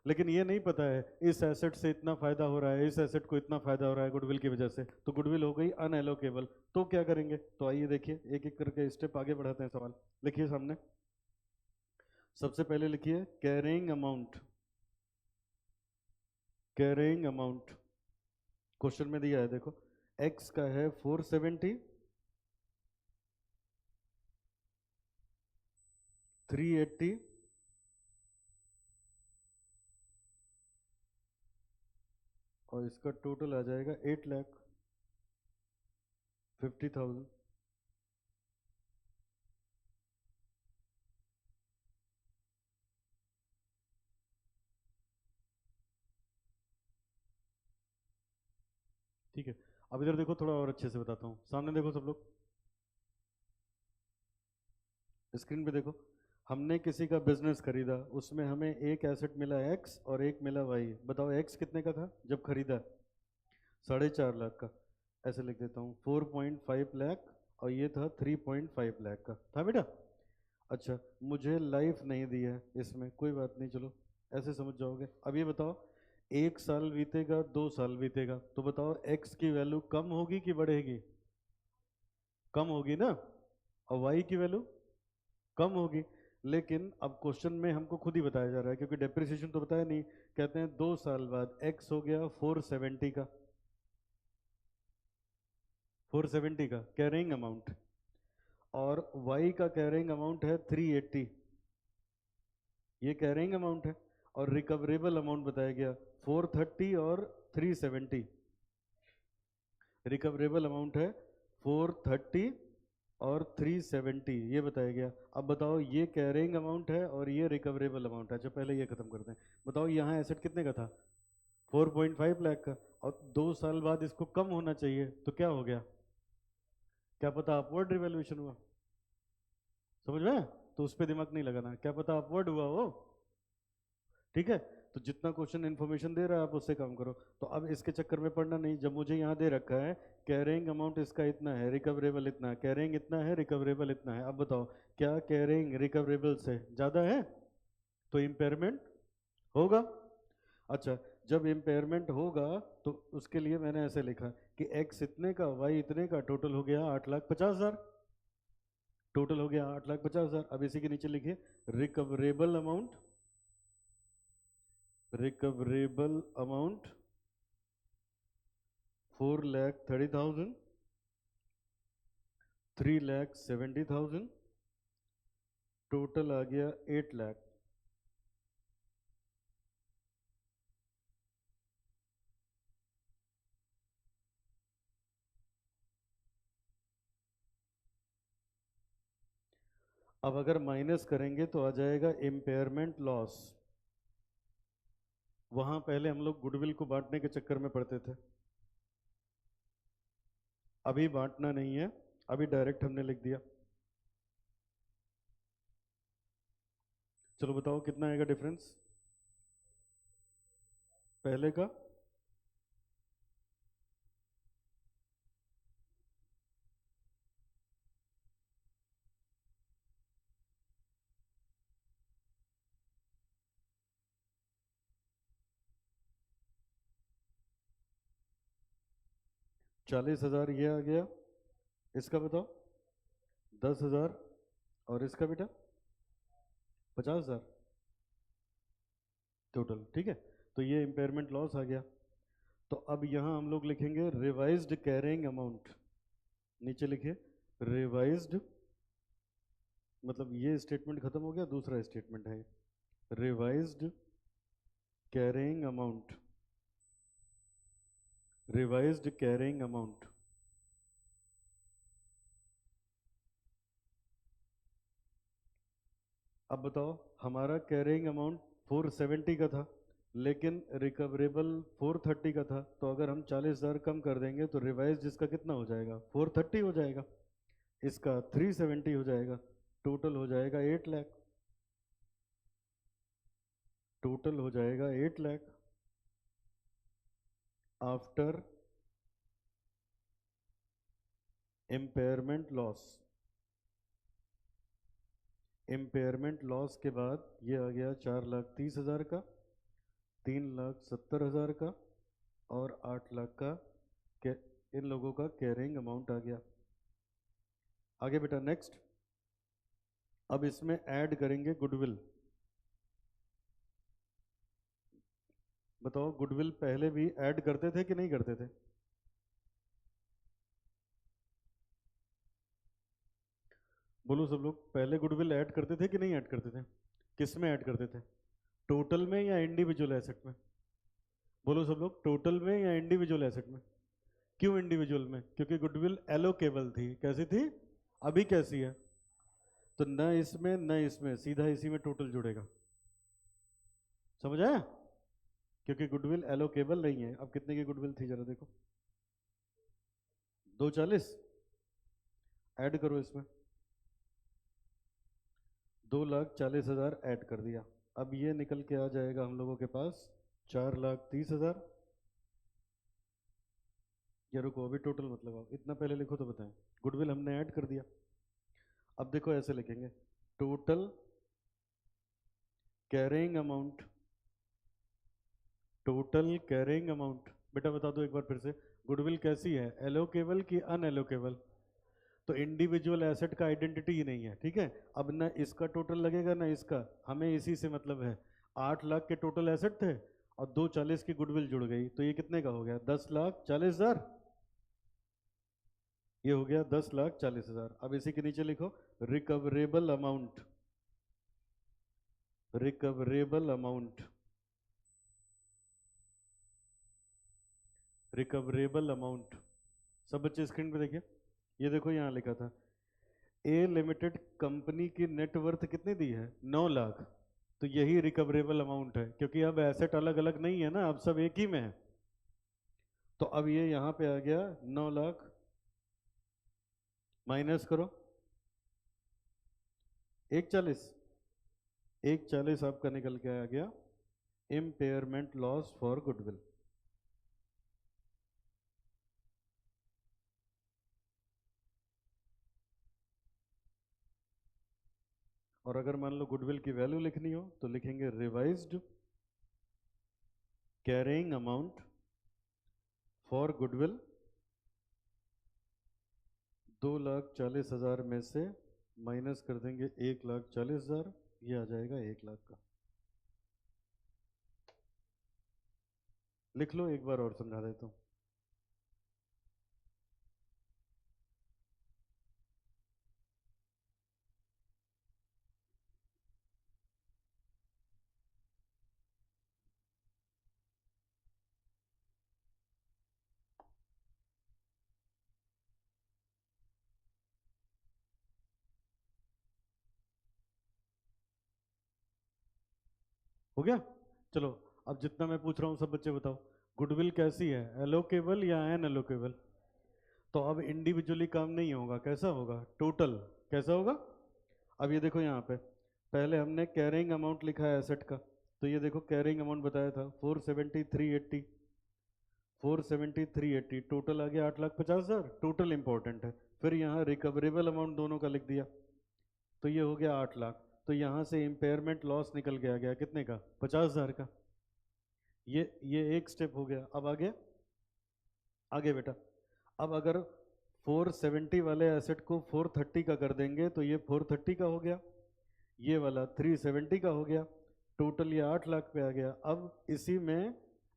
लेकिन ये नहीं पता है इस एसेट से इतना फायदा हो रहा है, इस एसेट को इतना फायदा हो रहा है गुडविल की वजह से, तो गुडविल हो गई अनएलोकेबल। तो क्या करेंगे, तो आइए देखिए एक एक करके स्टेप आगे बढ़ाते हैं। सवाल लिखिए सामने, सबसे पहले लिखिए carrying amount. Carrying amount question में दिया है, देखो एक्स का है 470, 380, और इसका टोटल आ जाएगा 8,50,000। ठीक है, अब इधर देखो, थोड़ा और अच्छे से बताता हूँ, सामने देखो सब लोग, स्क्रीन पे देखो। हमने किसी का बिजनेस खरीदा, उसमें हमें एक एसेट मिला एक्स और एक मिला वाई। बताओ एक्स कितने का था जब खरीदा? 4.5 लाख का। ऐसे लिख देता हूँ 4.5 लाख, और ये था 3.5 लाख का था बेटा। अच्छा, मुझे लाइफ नहीं दी है इसमें, कोई बात नहीं, चलो ऐसे समझ जाओगे। अब ये बताओ, 1 साल बीतेगा, 2 साल बीतेगा, तो बताओ एक्स की वैल्यू कम होगी कि बढ़ेगी? कम होगी ना। और वाई की वैल्यू कम होगी। लेकिन अब क्वेश्चन में हमको खुद ही बताया जा रहा है, क्योंकि डेप्रिसिएशन तो बताया नहीं। कहते हैं 2 साल बाद एक्स हो गया 470 का, 470 का कैरिंग अमाउंट, और वाई का कैरिंग अमाउंट है 380। ये कैरिंग अमाउंट है, और रिकवरेबल अमाउंट बताया गया 430 और 370। रिकवरेबल अमाउंट है 430 और 370, ये बताया गया। अब बताओ, ये कैरिंग अमाउंट है और ये रिकवरेबल अमाउंट है। अच्छा, पहले ये खत्म करते हैं। बताओ यहाँ एसेट कितने का था? 4.5 लाख का, और 2 साल बाद इसको कम होना चाहिए, तो क्या हो गया? क्या पता अपवर्ड रिवैल्यूएशन हुआ। समझ में? तो उस पर दिमाग नहीं लगाना, क्या पता अपवर्ड हुआ हो। ठीक है, तो जितना क्वेश्चन इन्फॉर्मेशन दे रहा है आप उससे काम करो। तो अब इसके चक्कर में पढ़ना नहीं। जब मुझे यहाँ दे रखा है कैरिंग अमाउंट इसका इतना है, रिकवरेबल इतना है, कैरिंग इतना है, रिकवरेबल इतना है, अब बताओ क्या कैरिंग रिकवरेबल से ज़्यादा है? तो इम्पेयरमेंट होगा। अच्छा, जब इम्पेयरमेंट होगा तो उसके लिए मैंने ऐसे लिखा कि एक्स इतने का, वाई इतने का, टोटल हो गया 8,50,000। टोटल हो गया 8,50,000। अब इसी के नीचे लिखिए recoverable amount, recoverable amount 4,30,000, 3,70,000, total आ गया 8 लाख। अब अगर माइनस करेंगे तो आ जाएगा इम्पेयरमेंट लॉस। वहां पहले हम लोग गुडविल को बांटने के चक्कर में पड़ते थे, अभी बांटना नहीं है, अभी डायरेक्ट हमने लिख दिया। चलो बताओ कितना आएगा डिफरेंस पहले का? 40,000 ये आ गया, इसका बताओ 10,000, और इसका बेटा 50,000 टोटल। ठीक है, तो ये इम्पेयरमेंट लॉस आ गया। तो अब यहाँ हम लोग लिखेंगे रिवाइज्ड कैरिंग अमाउंट। नीचे लिखिए रिवाइज्ड, मतलब ये स्टेटमेंट खत्म हो गया, दूसरा स्टेटमेंट है revised carrying amount, revised carrying amount. अब बताओ, हमारा कैरिंग अमाउंट 470 का था, लेकिन रिकवरेबल 430 का था, तो अगर हम 40,000 कम कर देंगे तो रिवाइज इसका कितना हो जाएगा? 430 हो जाएगा, इसका 370 हो जाएगा, टोटल हो जाएगा 8 लाख। टोटल हो जाएगा 8 lakh after impairment loss. Impairment loss के बाद ये आ गया 4,30,000 का, 3,70,000 का, और 8 लाख का। इन लोगों का कैरिंग अमाउंट आ गया। आगे बेटा नेक्स्ट, अब इसमें ऐड करेंगे गुडविल। बताओ गुडविल पहले भी ऐड करते थे कि नहीं करते थे? बोलो सब लोग, पहले गुडविल ऐड करते थे कि नहीं ऐड करते थे? किस में ऐड करते थे, टोटल में या इंडिविजुअल एसेट में? बोलो सब लोग, टोटल में या इंडिविजुअल एसेट में? क्यों इंडिविजुअल में? क्योंकि गुडविल एलोकेबल थी। कैसी थी? अभी कैसी है? तो न इसमें न इसमें, सीधा इसी में टोटल जुड़ेगा। समझ आया? क्योंकि गुडविल एलोकेबल नहीं है। अब कितने की गुडविल थी जरा देखो, 240। ऐड करो इसमें, 2,40,000 ऐड कर दिया। अब ये निकल के आ जाएगा हम लोगों के पास 4,30,000। या रुको, अभी टोटल मत लगाओ, इतना पहले लिखो तो बताएं। गुडविल हमने ऐड कर दिया। अब देखो ऐसे लिखेंगे, total carrying amount, total carrying amount. बेटा बता दो एक बार फिर से, गुडविल कैसी है, एलोकेबल की अनएलोकेबल? तो इंडिविजुअल एसेट का आइडेंटिटी ही नहीं है, ठीक है। अब ना इसका टोटल लगेगा ना इसका, हमें इसी से मतलब है। 8 लाख के टोटल एसेट थे और 240 की गुडविल जुड़ गई, तो ये कितने का हो गया? 10,40,000। ये हो गया 10,40,000। अब इसी के नीचे लिखो recoverable amount, recoverable amount, recoverable amount. सब बच्चे स्क्रीन पे देखिए, ये देखो यहाँ लिखा था ए लिमिटेड कंपनी की नेटवर्थ कितनी दी है? 9 लाख। तो यही रिकवरेबल अमाउंट है, क्योंकि अब एसेट अलग अलग नहीं है ना, अब सब एक ही में है। तो अब ये यहाँ पे आ गया 9 लाख, माइनस करो 140, 140 आपका निकल के आ गया इम्पेयरमेंट लॉस फॉर गुडविल। और अगर मान लो गुडविल की वैल्यू लिखनी हो तो लिखेंगे revised carrying amount for goodwill, 2,40,000 में से माइनस कर देंगे 1,40,000, ये आ जाएगा 1 लाख का। लिख लो, एक बार और समझा देता हूँ। हो गया? चलो, अब जितना मैं पूछ रहा हूँ सब बच्चे बताओ, गुडविल कैसी है, एलोकेबल या अनएलोकेबल? तो अब इंडिविजुअली काम नहीं होगा, कैसा होगा? टोटल। कैसा होगा? अब ये देखो यहाँ पे, पहले हमने कैरिंग अमाउंट लिखा है एसेट का, तो ये देखो कैरिंग अमाउंट बताया था 470,380, 470,380, टोटल आ गया 8,50,000, टोटल इंपॉर्टेंट है। फिर यहाँ रिकवरेबल अमाउंट दोनों का लिख दिया, तो ये हो गया 8 लाख। तो यहाँ से इम्पेयरमेंट लॉस निकल के आ गया कितने का? 50,000 का। ये एक स्टेप हो गया। अब आगे, आगे बेटा, अब अगर 470 वाले एसेट को 430 का कर देंगे तो ये 430 का हो गया, ये वाला 370 का हो गया, टोटल ये 8 लाख पे आ गया। अब इसी में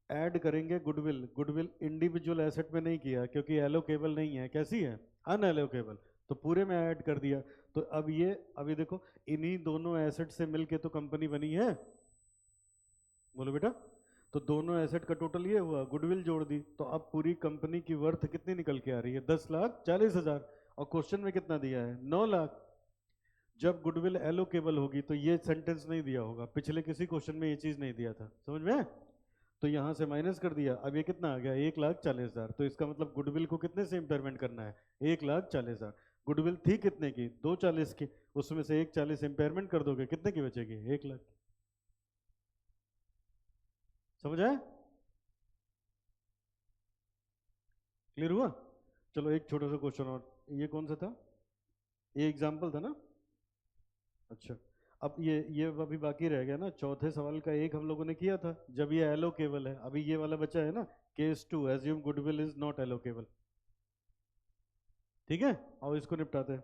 ऐड करेंगे गुडविल। गुडविल इंडिविजुअल एसेट में नहीं किया क्योंकि एलोकेबल नहीं है, कैसी है? अनएलोकेबल। तो पूरे में ऐड कर दिया। तो अब ये, अभी देखो, इन्हीं दोनों एसेट से मिलके तो कंपनी बनी है। बोलो बेटा, तो दोनों एसेट का टोटल ये हुआ, गुडविल जोड़ दी, तो अब पूरी कंपनी की वर्थ कितनी निकल के आ रही है? 10,40,000। और क्वेश्चन में कितना दिया है? 9 लाख। जब गुडविल एलोकेबल होगी तो ये सेंटेंस नहीं दिया होगा, पिछले किसी क्वेश्चन में ये चीज नहीं दिया था, समझ में? तो यहां से माइनस कर दिया, अब ये कितना आ गया? 1,40,000। तो इसका मतलब गुडविल को कितने से इंपेयरमेंट करना है? 1,40,000। गुडविल थी कितने की? 240 की, उसमें से 140 इंपेयरमेंट कर दोगे, कितने की बचेगी? 1 लाख। समझ आया? क्लियर हुआ? चलो एक छोटा सा क्वेश्चन और, ये कौन सा था? ये एग्जाम्पल था ना? अच्छा, अब ये अभी बाकी रह गया ना, चौथे सवाल का एक हम लोगों ने किया था जब ये एलोकेबल है। अभी ये वाला बचा है ना, case 2, assume goodwill is not allocable. ठीक है, और इसको निपटाते हैं।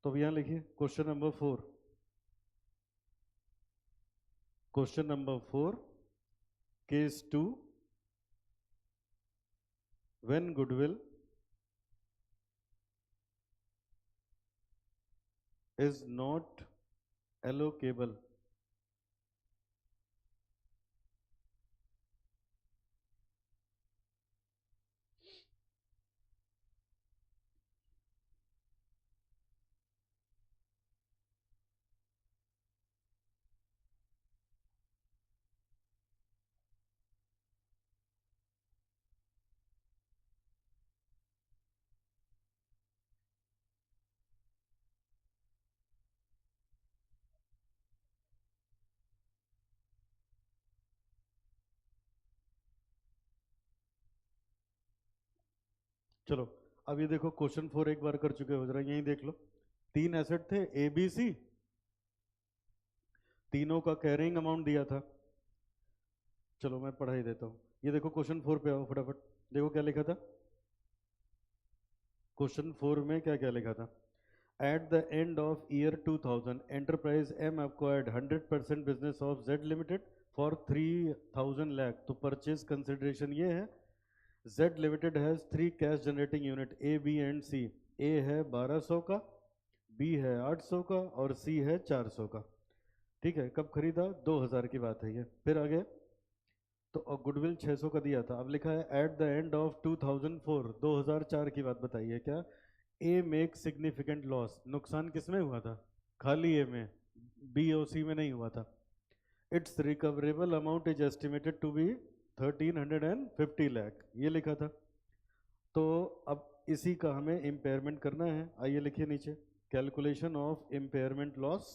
तो अब यहाँ लिखिए question number 4, question number 4, case 2, when goodwill is not allocable, चलो अब ये देखो क्वेश्चन 4 एक बार कर चुके हो, जरा यही देख लो। 3 एसेट थे ए बी सी, तीनों का कैरिंग अमाउंट दिया था। चलो मैं पढ़ा ही देता हूँ। ये देखो क्वेश्चन 4 पे आओ फटाफट, देखो क्या लिखा था क्वेश्चन 4 में, क्या क्या लिखा था। At the end of year 2000 enterprise M acquired 100% business of Z limited for 3000 lakh. तो परचेज कंसिडरेशन ये है, Z limited has 3 cash generating unit A B and C. A है 1200 का, बी है 800 का और सी है 400 का। ठीक है, कब खरीदा? 2000 की बात है ये। फिर आगे तो गुडविल 600 का दिया था। अब लिखा है एट द एंड ऑफ 2004, 2004 की बात बताइए क्या। ए मेक सिग्निफिकेंट लॉस, नुकसान किस में हुआ था? खाली ए में, बी और सी में नहीं हुआ था। Its recoverable amount is estimated to be 1350 lakh, ये लिखा था। तो अब इसी का हमें इम्पेयरमेंट करना है। आइए लिखिए नीचे, calculation of impairment loss,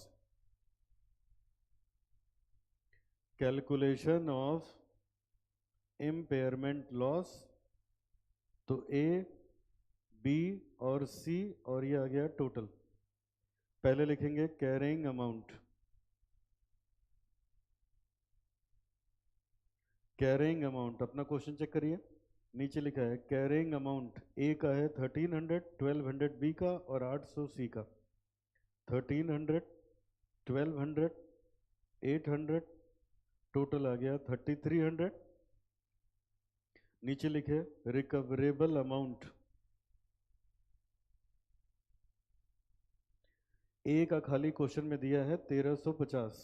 calculation of impairment loss. तो ए बी और सी और ये आ गया टोटल। पहले लिखेंगे कैरिंग अमाउंट, कैरिंग अमाउंट अपना क्वेश्चन चेक करिए, नीचे लिखा है कैरिंग अमाउंट। ए का है 1300, 1200 बी का और 800 सी का। 1300, 1200, 800, टोटल आ गया 3300। नीचे लिखे रिकवरेबल अमाउंट। ए का खाली क्वेश्चन में दिया है 1350।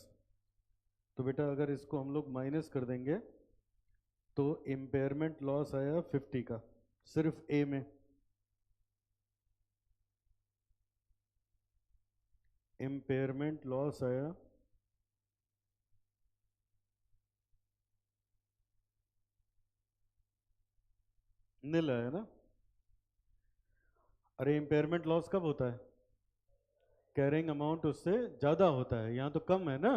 तो बेटा अगर इसको हम लोग माइनस कर देंगे तो इम्पेयरमेंट लॉस आया 50 का, सिर्फ ए में। इम्पेयरमेंट लॉस आया नील, आया ना। अरे इम्पेयरमेंट लॉस कब होता है? कैरिंग अमाउंट उससे ज्यादा होता है, यहां तो कम है ना,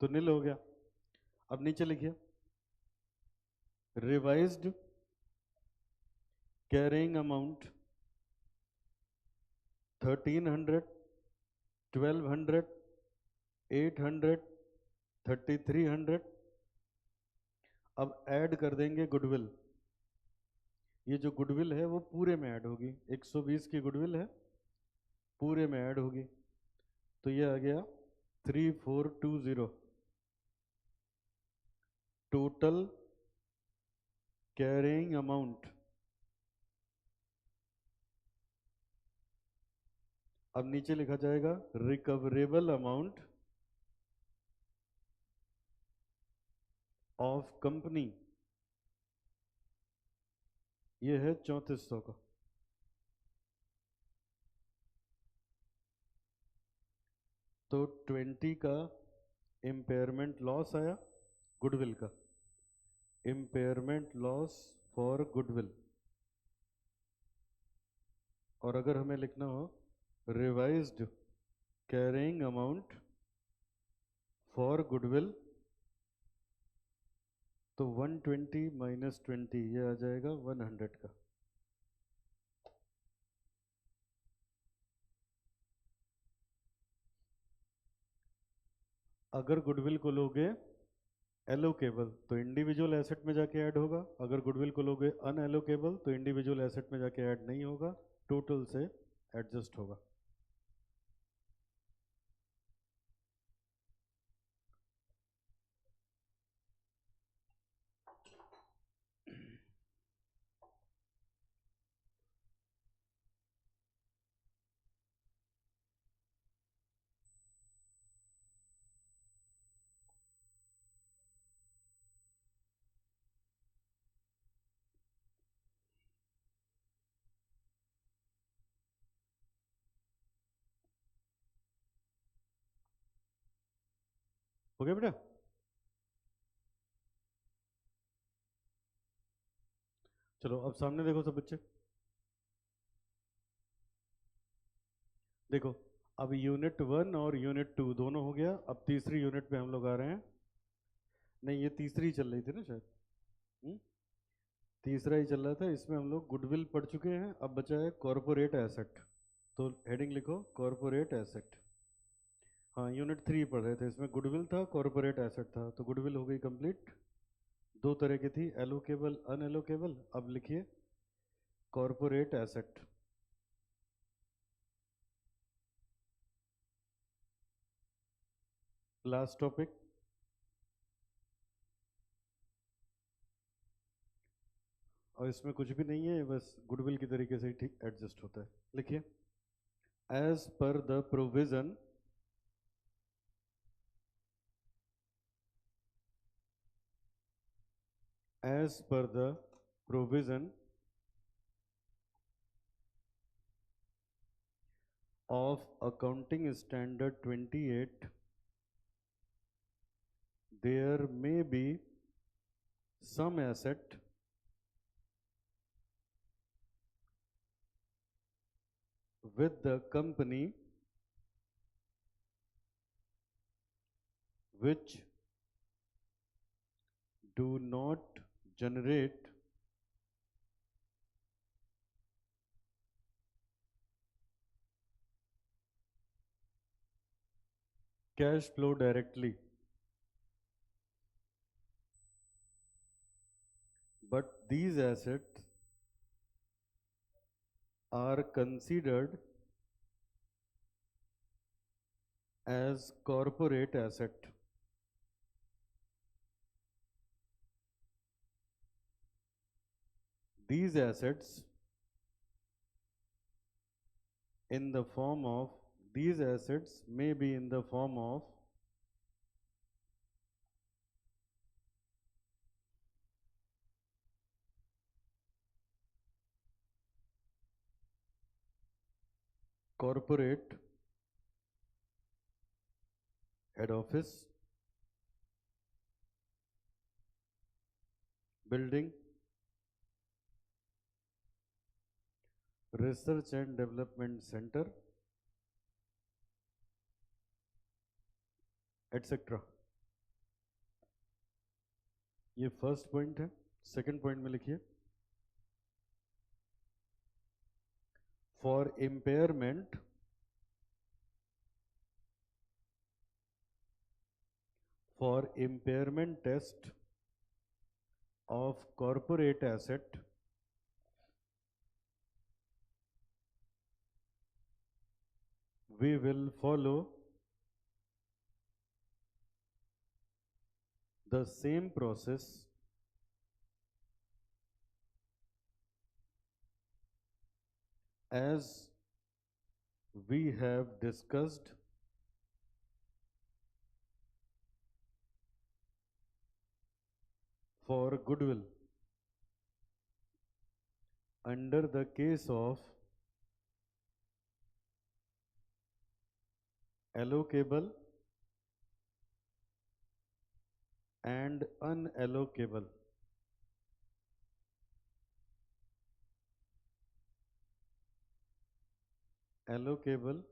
तो नील हो गया। अब नीचे लिखिए रिवाइज्ड कैरिंग अमाउंट 1300, 1200, 800, 3300। अब ऐड कर देंगे गुडविल। ये जो गुडविल है वो पूरे में ऐड होगी, 120 की गुडविल है, पूरे में ऐड होगी। तो ये आ गया 3420 टोटल कैरिंग अमाउंट। अब नीचे लिखा जाएगा रिकवरेबल अमाउंट ऑफ कंपनी, ये है 3400 का। तो 20 का इम्पेयरमेंट लॉस आया गुडविल का, इम्पेयरमेंट लॉस फॉर गुडविल। और अगर हमें लिखना हो revised carrying amount for goodwill, तो 120 माइनस 20 ये आ जाएगा 100 का। अगर गुडविल को लोगे एलोकेबल तो इंडिविजुअल एसेट में जाके ऐड होगा, अगर गुडविल को लोगे अनएलोकेबल तो इंडिविजुअल एसेट में जाके ऐड नहीं होगा, टोटल से एडजस्ट होगा। हो गया बेटा? चलो अब सामने देखो सब बच्चे, देखो अब यूनिट 1 और यूनिट 2 दोनों हो गया। अब तीसरी यूनिट पे हम लोग आ रहे हैं। नहीं, ये तीसरी चल रही थी ना शायद। तीसरा ही चल रहा था, इसमें हम लोग गुडविल पढ़ चुके हैं, अब बचा है कॉरपोरेट एसेट। तो हेडिंग लिखो कॉरपोरेट एसेट। हाँ, यूनिट 3 पढ़ रहे थे, इसमें गुडविल था, कॉरपोरेट एसेट था, तो गुडविल हो गई कंप्लीट। दो तरह की थी, एलोकेबल अनएलोकेबल। अब लिखिए कॉरपोरेट एसेट। लास्ट टॉपिक, और इसमें कुछ भी नहीं है, बस गुडविल की तरीके से ही ठीक एडजस्ट होता है। लिखिए as per the provision as per the provision of Accounting Standard 28, there may be some asset with the company which do not generate cash flow directly, but these assets are considered as corporate asset. These assets in the form of, these assets may be in the form of corporate head office, building, research and development center, etc. ये first point है। Second point में लिखिए for impairment test of corporate asset, we will follow the same process as we have discussed for goodwill under the case of allocable and unallocable. Allocable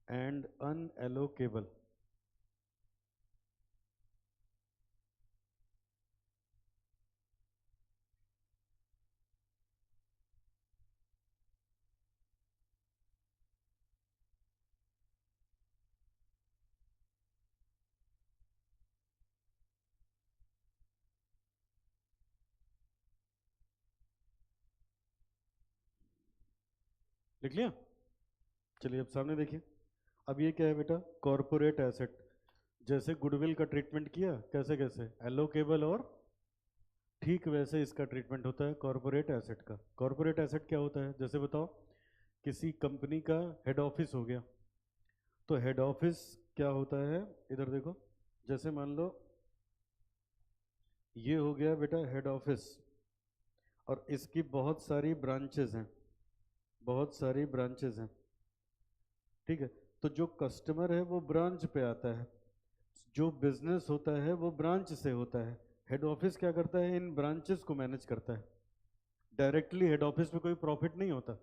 and unallocable. लिख लिया? चलिए अब सामने देखिए। अब ये क्या है बेटा? Corporate asset. जैसे गुडविल का ट्रीटमेंट किया, कैसे कैसे एलोकेबल, और ठीक वैसे इसका ट्रीटमेंट होता है कॉरपोरेट एसेट का। कॉरपोरेट एसेट क्या होता है? जैसे बताओ, किसी कंपनी का हेड ऑफिस हो गया, तो हेड ऑफिस क्या होता है? इधर देखो, जैसे मान लो ये हो गया बेटा हेड ऑफिस, और इसकी बहुत सारी ब्रांचेस हैं, बहुत सारी ब्रांचेस हैं, ठीक है? तो जो कस्टमर है वो ब्रांच पे आता है, जो बिजनेस होता है वो ब्रांच से होता है। हेड ऑफिस क्या करता है? इन ब्रांचेस को मैनेज करता है। डायरेक्टली हेड ऑफिस में कोई प्रॉफिट नहीं होता,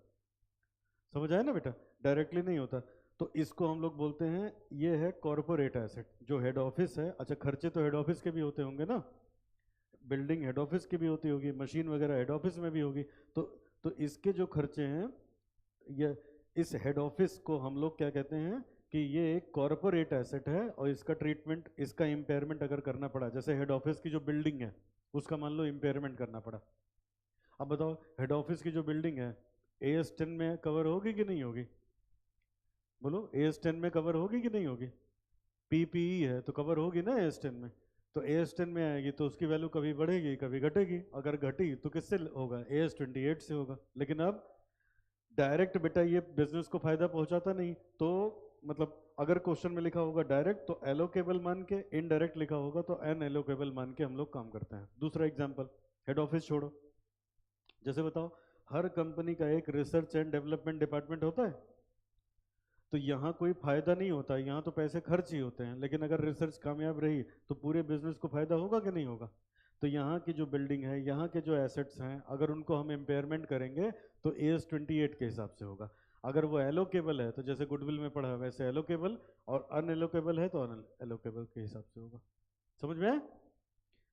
समझ आया ना बेटा? डायरेक्टली नहीं होता। तो इसको हम लोग बोलते हैं, ये है कॉरपोरेट एसेट। जो हेड ऑफिस है, अच्छा खर्चे तो हेड ऑफिस के भी होते होंगे ना, बिल्डिंग हेड ऑफिस की भी होती होगी, मशीन वगैरह हेड ऑफिस में भी होगी। तो इसके जो खर्चे हैं, ये इस हेड ऑफिस को हम लोग क्या कहते हैं कि ये एक कॉरपोरेट एसेट है, और इसका ट्रीटमेंट, इसका इम्पेयरमेंट अगर करना पड़ा, जैसे हेड ऑफिस की जो बिल्डिंग है उसका मान लो इम्पेयरमेंट करना पड़ा। अब बताओ हेड ऑफिस की जो बिल्डिंग है AS10 में कवर होगी कि नहीं होगी? बोलो AS10 में कवर होगी कि नहीं होगी? PPE है तो कवर होगी ना AS10 में। तो AS10 में आएगी तो उसकी वैल्यू कभी बढ़ेगी कभी घटेगी, अगर घटी तो किससे होगा? AS28 से होगा। लेकिन अब डायरेक्ट बेटा ये बिजनेस को फायदा पहुंचाता नहीं, तो मतलब अगर क्वेश्चन में लिखा होगा डायरेक्ट तो एलोकेबल मान के, इनडायरेक्ट लिखा होगा तो अनएलोकेबल मान के हम लोग काम करते हैं। दूसरा एग्जांपल, हेड ऑफिस छोड़ो, जैसे बताओ हर कंपनी का एक रिसर्च एंड डेवलपमेंट डिपार्टमेंट होता है, तो यहाँ कोई फायदा नहीं होता, यहाँ तो पैसे खर्च ही होते हैं, लेकिन अगर रिसर्च कामयाब रही तो पूरे बिजनेस को फायदा होगा कि नहीं होगा? तो यहाँ की जो बिल्डिंग है, यहाँ के जो एसेट्स हैं, अगर उनको हम इम्पेयरमेंट करेंगे तो AS28 के हिसाब से होगा। अगर वो एलोकेबल है तो जैसे गुडविल में पढ़ा वैसे एलोकेबल, और अनएलोकेबल है तो अनएलोकेबल के हिसाब से होगा। समझ में आया?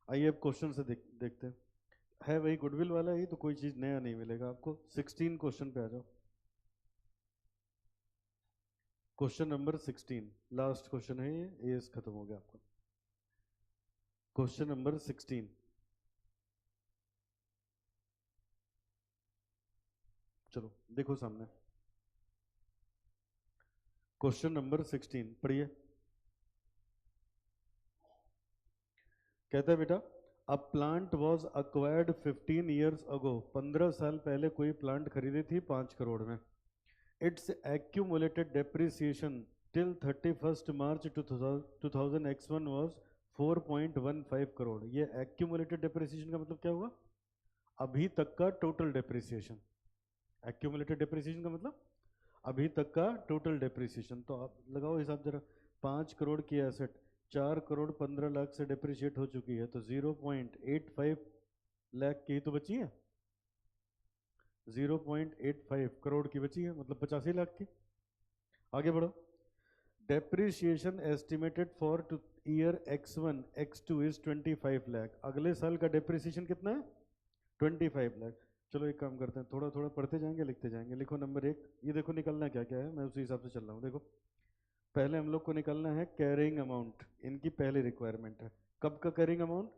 आइए अब क्वेश्चन से देखते हैं। है वही गुडविल वाला ही, तो कोई चीज़ नया नहीं मिलेगा आपको। 16 क्वेश्चन पे आ जाओ। क्वेश्चन नंबर 16, लास्ट क्वेश्चन है ये, एस खत्म हो गया आपका। क्वेश्चन नंबर 16, चलो देखो सामने। क्वेश्चन नंबर 16 पढ़िए। कहता है बेटा, a plant was acquired 15 years ago, 15 साल पहले कोई प्लांट खरीदी थी 5 करोड़ में। It's accumulated depreciation till 31st March 2000 was 4.15 crore. ये एक्यूमुलेटेड डेप्रिसिएशन का मतलब क्या हुआ? अभी तक का टोटल डेप्रिसिएशन। एक्यूमुलेटेड डेप्रिसिएशन का मतलब अभी तक का टोटल डेप्रिसिएशन। तो आप लगाओ हिसाब जरा, 5 करोड़ की एसेट 4 करोड़ 15 लाख से डेप्रिशिएट हो चुकी है, तो 0.85 लाख की ही तो बची है, 0.85 करोड़ की बची है, मतलब 85 लाख की। आगे बढ़ो। Depreciation estimated for year X1 X2 is 25 lakh. अगले साल का डेप्रिसिएशन कितना है? 25 लाख। चलो एक काम करते हैं, थोड़ा थोड़ा पढ़ते जाएंगे लिखते जाएंगे। लिखो नंबर 1, ये देखो निकलना क्या क्या है, मैं उसी हिसाब से चल रहा हूँ। देखो पहले हम लोग को निकलना है कैरिंग अमाउंट, इनकी पहली रिक्वायरमेंट है। कब का कैरिंग अमाउंट?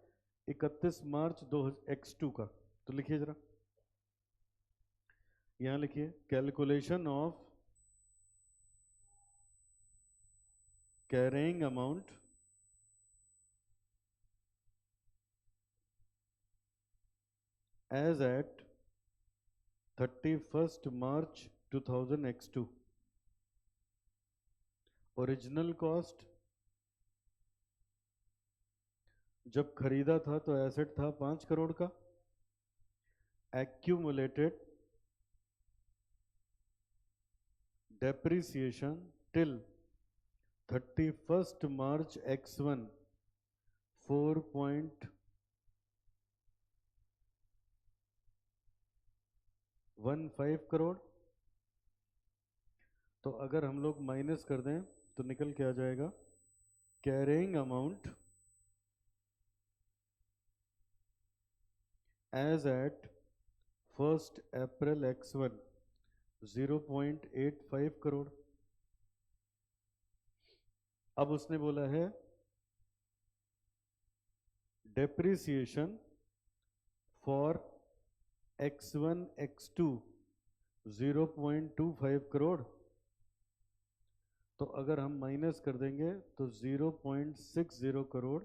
31 मार्च 2 X2 का। तो लिखिए जरा, यहाँ लिखिए calculation of carrying amount as at 31st March 2000 X2। Original cost जब खरीदा था तो एसेट था 5 करोड़ का। Accumulated depreciation till 31st March X1 4.15 crore. तो अगर हम लोग माइनस कर दें तो निकल के आ जाएगा कैरिंग अमाउंट एज एट 1 अप्रैल X1 0.85 करोड़। अब उसने बोला है depreciation for X1 X2 0.25 crore. तो अगर हम माइनस कर देंगे तो 0.60 करोड़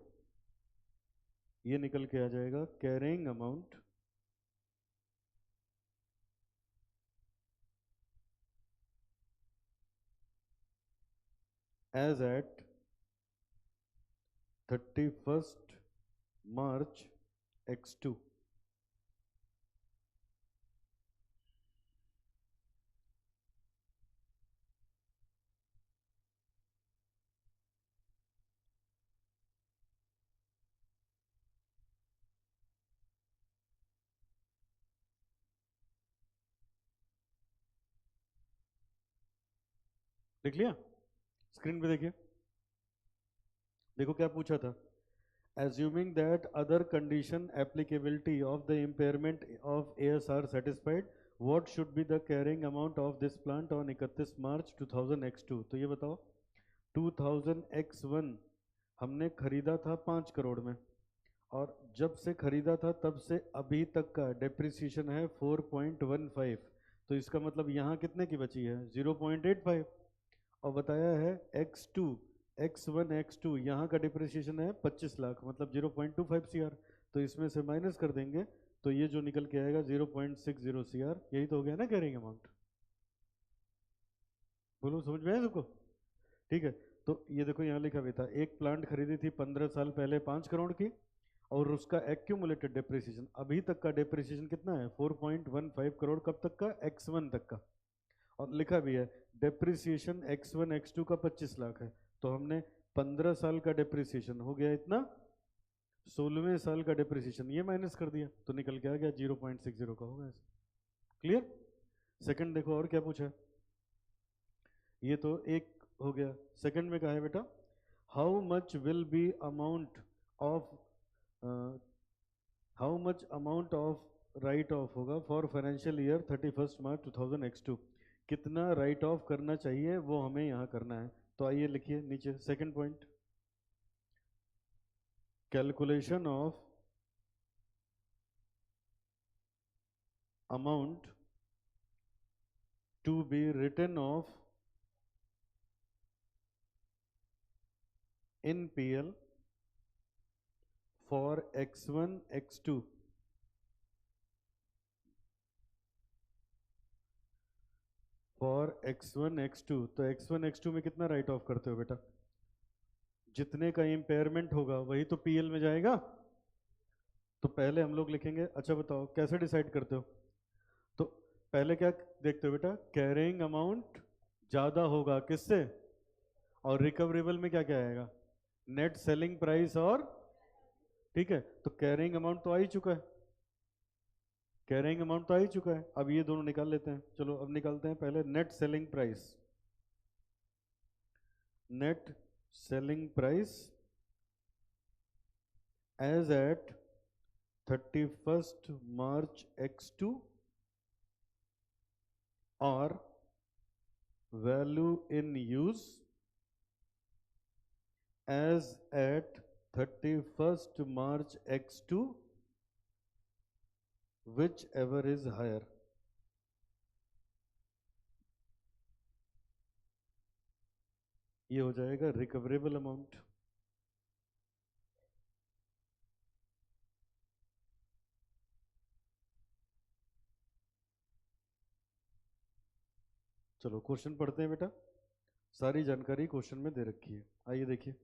ये निकल के आ जाएगा carrying amount as at 31st March X2। लिख लिया? स्क्रीन पे देखिए, देखो क्या पूछा था। assuming that other condition applicability of the impairment of AS are satisfied, what should be the carrying amount of this plant on 31 March 2000x2? तो ये बताओ 2000x1 हमने खरीदा था 5 करोड़ में, और जब से खरीदा था तब से अभी तक का डेप्रिसिएशन है 4.15, तो इसका मतलब यहाँ कितने की बची है 0.85, और बताया है x2 x1 x2 यहाँ का डिप्रिसिएशन है 25 लाख, मतलब 0.25 CR, तो इसमें से माइनस कर देंगे तो ये जो निकल के आएगा 0.60 CR, यही तो हो गया ना कैरिंग अमाउंट। बोलो समझ में आया सबको? ठीक है, तो ये देखो यहाँ लिखा हुआ था एक प्लांट खरीदी थी 15 साल पहले 5 करोड़ की, और उसका एक्यूमुलेटेड डेप्रिसिएशन अभी तक का डेप्रिसिएशन कितना है 4.15 करोड़, कब तक का x1 तक का, और लिखा भी है डेप्रिसिएशन x1 x2 का 25 लाख है, तो हमने 15 साल का डेप्रिसिएशन हो गया इतना, 16वें साल का डेप्रिसिएशन ये माइनस कर दिया तो निकल के आ गया 0.60 का होगा ऐसे। क्लियर? सेकंड देखो और क्या पूछा है, ये तो एक हो गया। सेकंड में कहा है बेटा how much will be amount of write off होगा for financial year 31 March 2000x2, कितना राइट ऑफ करना चाहिए वो हमें यहाँ करना है। तो आइए लिखिए नीचे second point, calculation of amount to be written off in PL for x1 x2, for x1 x2, तो x1 x2 में कितना राइट ऑफ करते हो बेटा, जितने का इम्पेयरमेंट होगा वही तो PL में जाएगा, तो पहले हम लोग लिखेंगे। अच्छा बताओ कैसे डिसाइड करते हो, तो पहले क्या देखते हो बेटा, कैरिंग अमाउंट ज्यादा होगा किससे, और रिकवरेबल में क्या क्या आएगा, नेट सेलिंग प्राइस, और ठीक है, तो कैरिंग अमाउंट तो आ ही चुका है, कैरिंग अमाउंट तो आ ही चुका है, अब ये दोनों निकाल लेते हैं। चलो अब निकालते हैं पहले net selling price, net selling price as at 31 March x2 और value in use as at 31st March x2 whichever is higher। ये हो जाएगा रिकवरेबल अमाउंट। चलो क्वेश्चन पढ़ते हैं बेटा, सारी जानकारी क्वेश्चन में दे रखी है। आइए देखिए,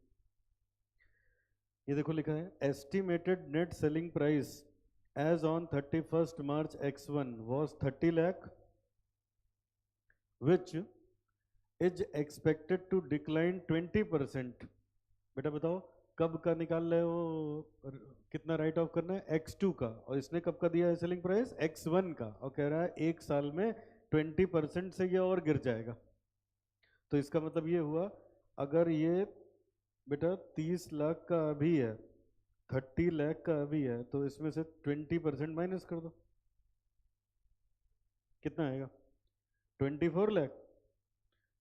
ये देखो लिखा है estimated net selling price as on 31st March x1 was 30 lakh which is expected to decline 20%। बेटा बताओ कब का निकाल रहे हो, कितना राइट ऑफ करना है x2 का, और इसने कब का दिया है सेलिंग प्राइस x1 का, और कह रहा है एक साल में 20% से ये और गिर जाएगा। तो इसका मतलब ये हुआ अगर ये बेटा 30 लाख का अभी है, 30 लाख का अभी है, तो इसमें से 20% माइनस कर दो, कितना आएगा 24 लाख।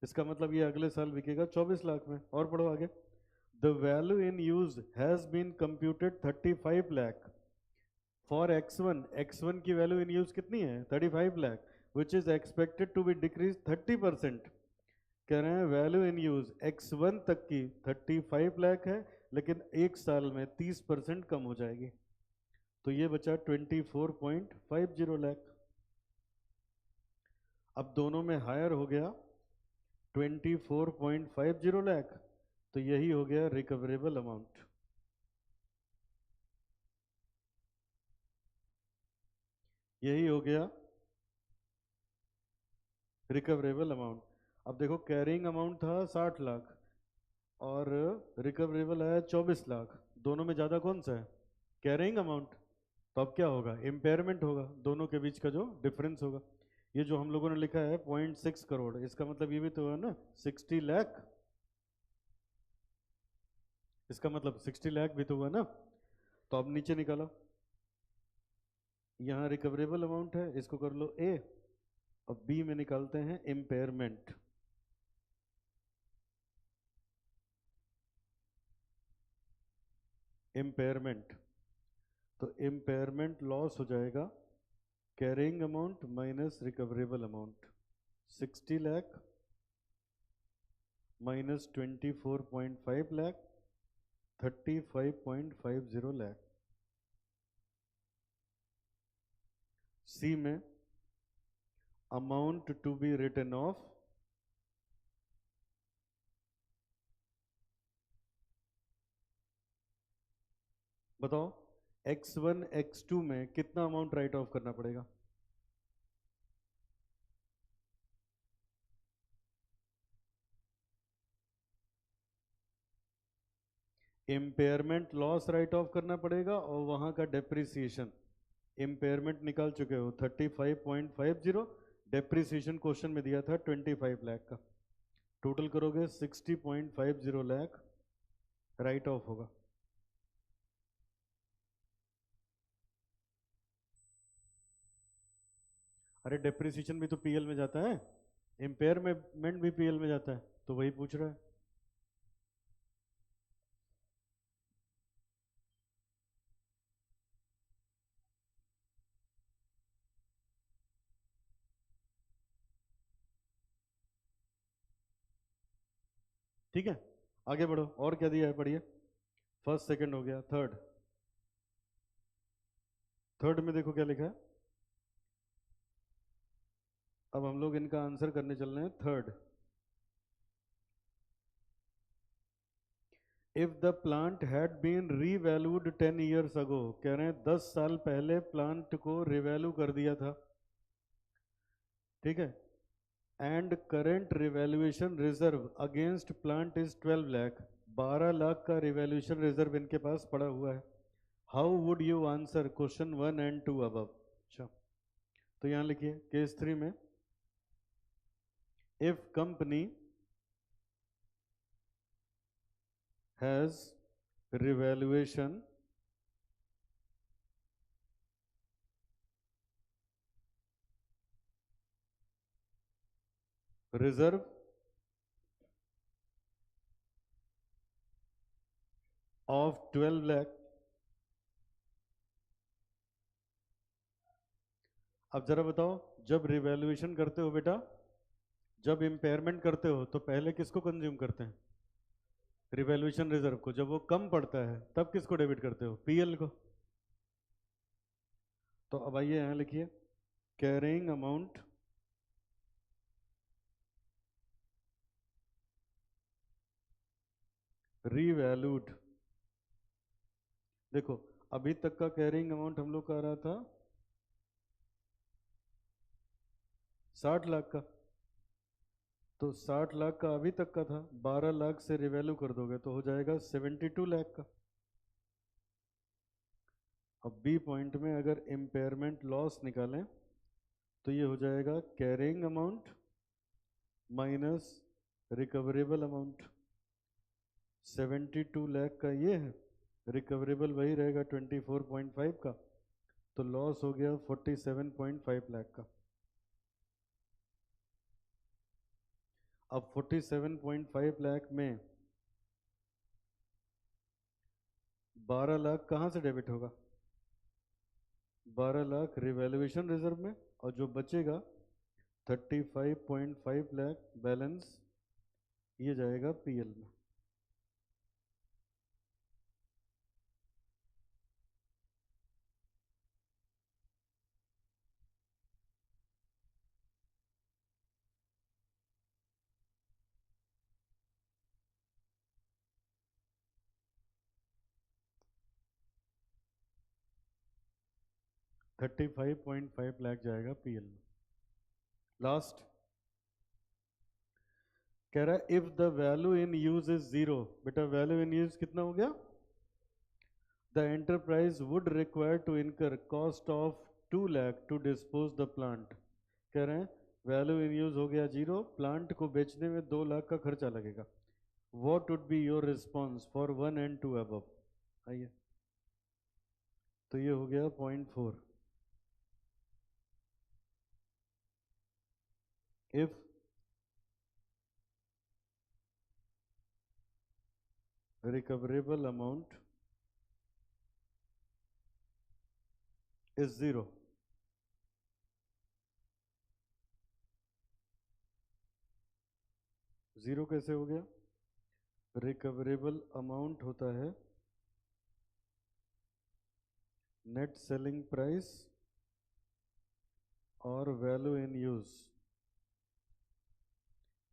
इसका मतलब ये अगले साल बिकेगा 24 लाख में। और पढ़ो आगे, the value in use has been computed 35 lakh for x1, x1 की वैल्यू इन यूज कितनी है 35 lakh, which is expected to be decrease 30%। कह रहे हैं वैल्यू इन यूज x1 तक की 35 लाख है, लेकिन एक साल में 30% कम हो जाएगी, तो ये बचा 24.50 लाख। अब दोनों में हायर हो गया 24.50 लाख, तो यही हो गया रिकवरेबल अमाउंट। यही हो गया रिकवरेबल अमाउंट। अब देखो कैरिंग अमाउंट था 60 लाख और रिकवरेबल है 24 लाख, दोनों में ज़्यादा कौन सा है कैरिंग अमाउंट, तो अब क्या होगा इम्पेयरमेंट होगा, दोनों के बीच का जो डिफरेंस होगा। ये जो हम लोगों ने लिखा है 0.6 करोड़, इसका मतलब ये भी तो है ना 60 लाख, इसका मतलब 60 लाख भी तो हुआ ना। तो अब नीचे निकालो, यहाँ रिकवरेबल अमाउंट है, इसको कर लो ए। अब बी में निकालते हैं इम्पेयरमेंट। इम्पेयरमेंट, तो इम्पेयरमेंट लॉस हो जाएगा carrying amount minus recoverable amount. 60 lakh minus 24.5 lakh, 35.50 lakh. C में amount to be written off, बताओ x1 x2 में कितना अमाउंट राइट ऑफ करना पड़ेगा? इम्पेयरमेंट लॉस राइट ऑफ करना पड़ेगा और वहां का डेप्रिसिएशन। इम्पेयरमेंट निकाल चुके हो 35.50, डेप्रिसिएशन क्वेश्चन में दिया था 25 लाख का, टोटल करोगे 60.50 लाख राइट ऑफ होगा। अरे डेप्रिसिएशन भी तो पीएल में जाता है, इम्पेयरमेंट भी पीएल में जाता है, तो वही पूछ रहा है। ठीक है, आगे बढ़ो, और क्या दिया है पढ़िए। फर्स्ट सेकंड हो गया, थर्ड। थर्ड में देखो क्या लिखा है। अब हम लोग इनका आंसर करने चल रहे हैं। Third, if the plant had been revalued 10 years ago, कह रहे हैं 10 साल पहले प्लांट को रिवैल्यू कर दिया था, ठीक है, and current revaluation reserve against plant is 12 lakh, 12 lakh का रिवैल्यूएशन रिजर्व इनके पास पड़ा हुआ है। How would you answer question 1 and 2 above? अच्छा, तो यहां लिखिए केस 3 में, if company has revaluation reserve of 12 lakh। अब जरा बताओ, जब रिवैल्यूएशन करते हो बेटा, जब इम्पेयरमेंट करते हो तो पहले किसको कंज्यूम करते हैं? रिवैल्यूएशन रिजर्व को। जब वो कम पड़ता है तब किसको डेबिट करते हो? पीएल को। तो अब आइए यहां लिखिए, कैरिंग अमाउंट रीवैल्यूड। देखो अभी तक का कैरिंग अमाउंट हम लोग का आ रहा था 60 लाख का, तो 60 लाख का अभी तक का था, 12 लाख से रिवैल्यू कर दोगे तो हो जाएगा 72 लाख का। अब बी पॉइंट में अगर इम्पेयरमेंट लॉस निकालें तो ये हो जाएगा carrying amount minus recoverable amount. 72 lakh का ये है, रिकवरेबल वही रहेगा 24.5 का, तो लॉस हो गया 47.5 लाख का। अब 47.5 लाख में 12 लाख कहाँ से डेबिट होगा? 12 लाख रिवैल्यूएशन रिजर्व में, और जो बचेगा 35.5 लाख बैलेंस ये जाएगा पीएल में। $35.5 लाख जाएगा पीएल में। लास्ट कह रहा है if the value in use is zero. बेटा वैल्यू इन यूज कितना हो गया? The enterprise would require to incur cost of 2 lakh to dispose the plant. कह रहे हैं वैल्यू इन यूज हो गया जीरो, प्लांट को बेचने में 2 लाख का खर्चा लगेगा। What would be your response for 1 and 2 above? आइए, तो ये हो गया 0.4. If recoverable amount is 0, zero कैसे हो गया? रिकवरेबल अमाउंट होता है नेट सेलिंग प्राइस और value in use.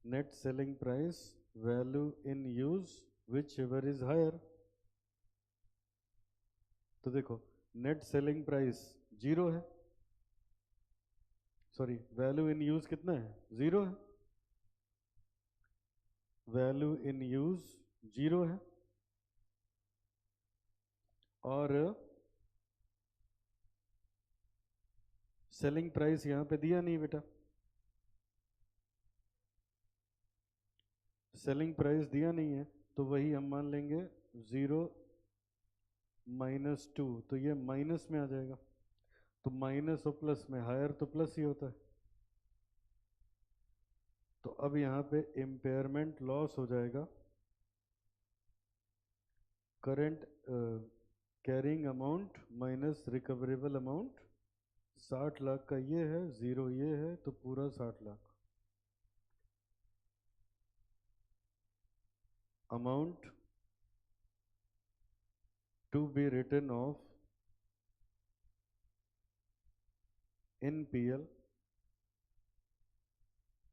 Net selling price, value in use, whichever is higher. तो देखो, नेट सेलिंग प्राइस जीरो है, सॉरी वैल्यू इन यूज कितना है? जीरो है. वैल्यू इन यूज जीरो है और सेलिंग प्राइस यहां पे दिया नहीं बेटा. सेलिंग प्राइस दिया नहीं है तो वही हम मान लेंगे 0 -2, तो ये माइनस में आ जाएगा. तो माइनस और प्लस में हायर तो प्लस ही होता है. तो अब यहाँ पे इम्पेयरमेंट लॉस हो जाएगा. Current carrying amount minus recoverable amount. 60 lakh का ये है, 0 ये है, तो पूरा 60 lakh. Amount to be written off NPL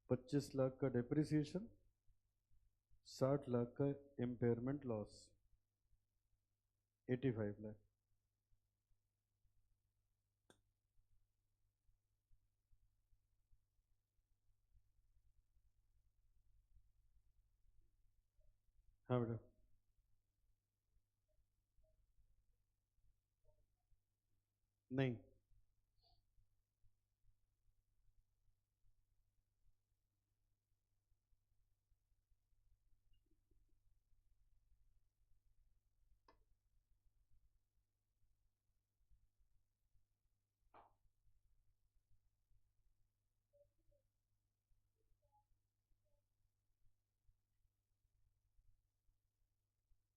25 lakh का डेप्रिसिएशन, 60 लाख का इम्पेयरमेंट लॉस, 85 लाख. हाँ बेटा. नहीं,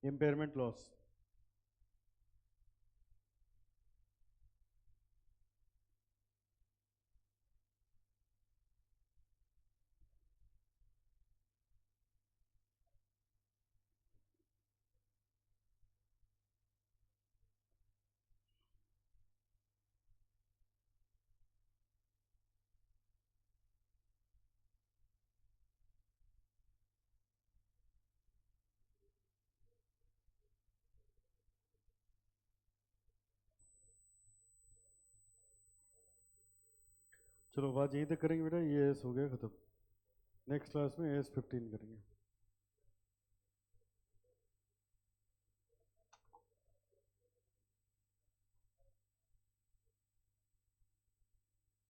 इम्पेयरमेंट लॉस. चलो बात यहीं तक करेंगे बेटा. ये एस हो गया खत्म. नेक्स्ट क्लास में AS 15 करेंगे.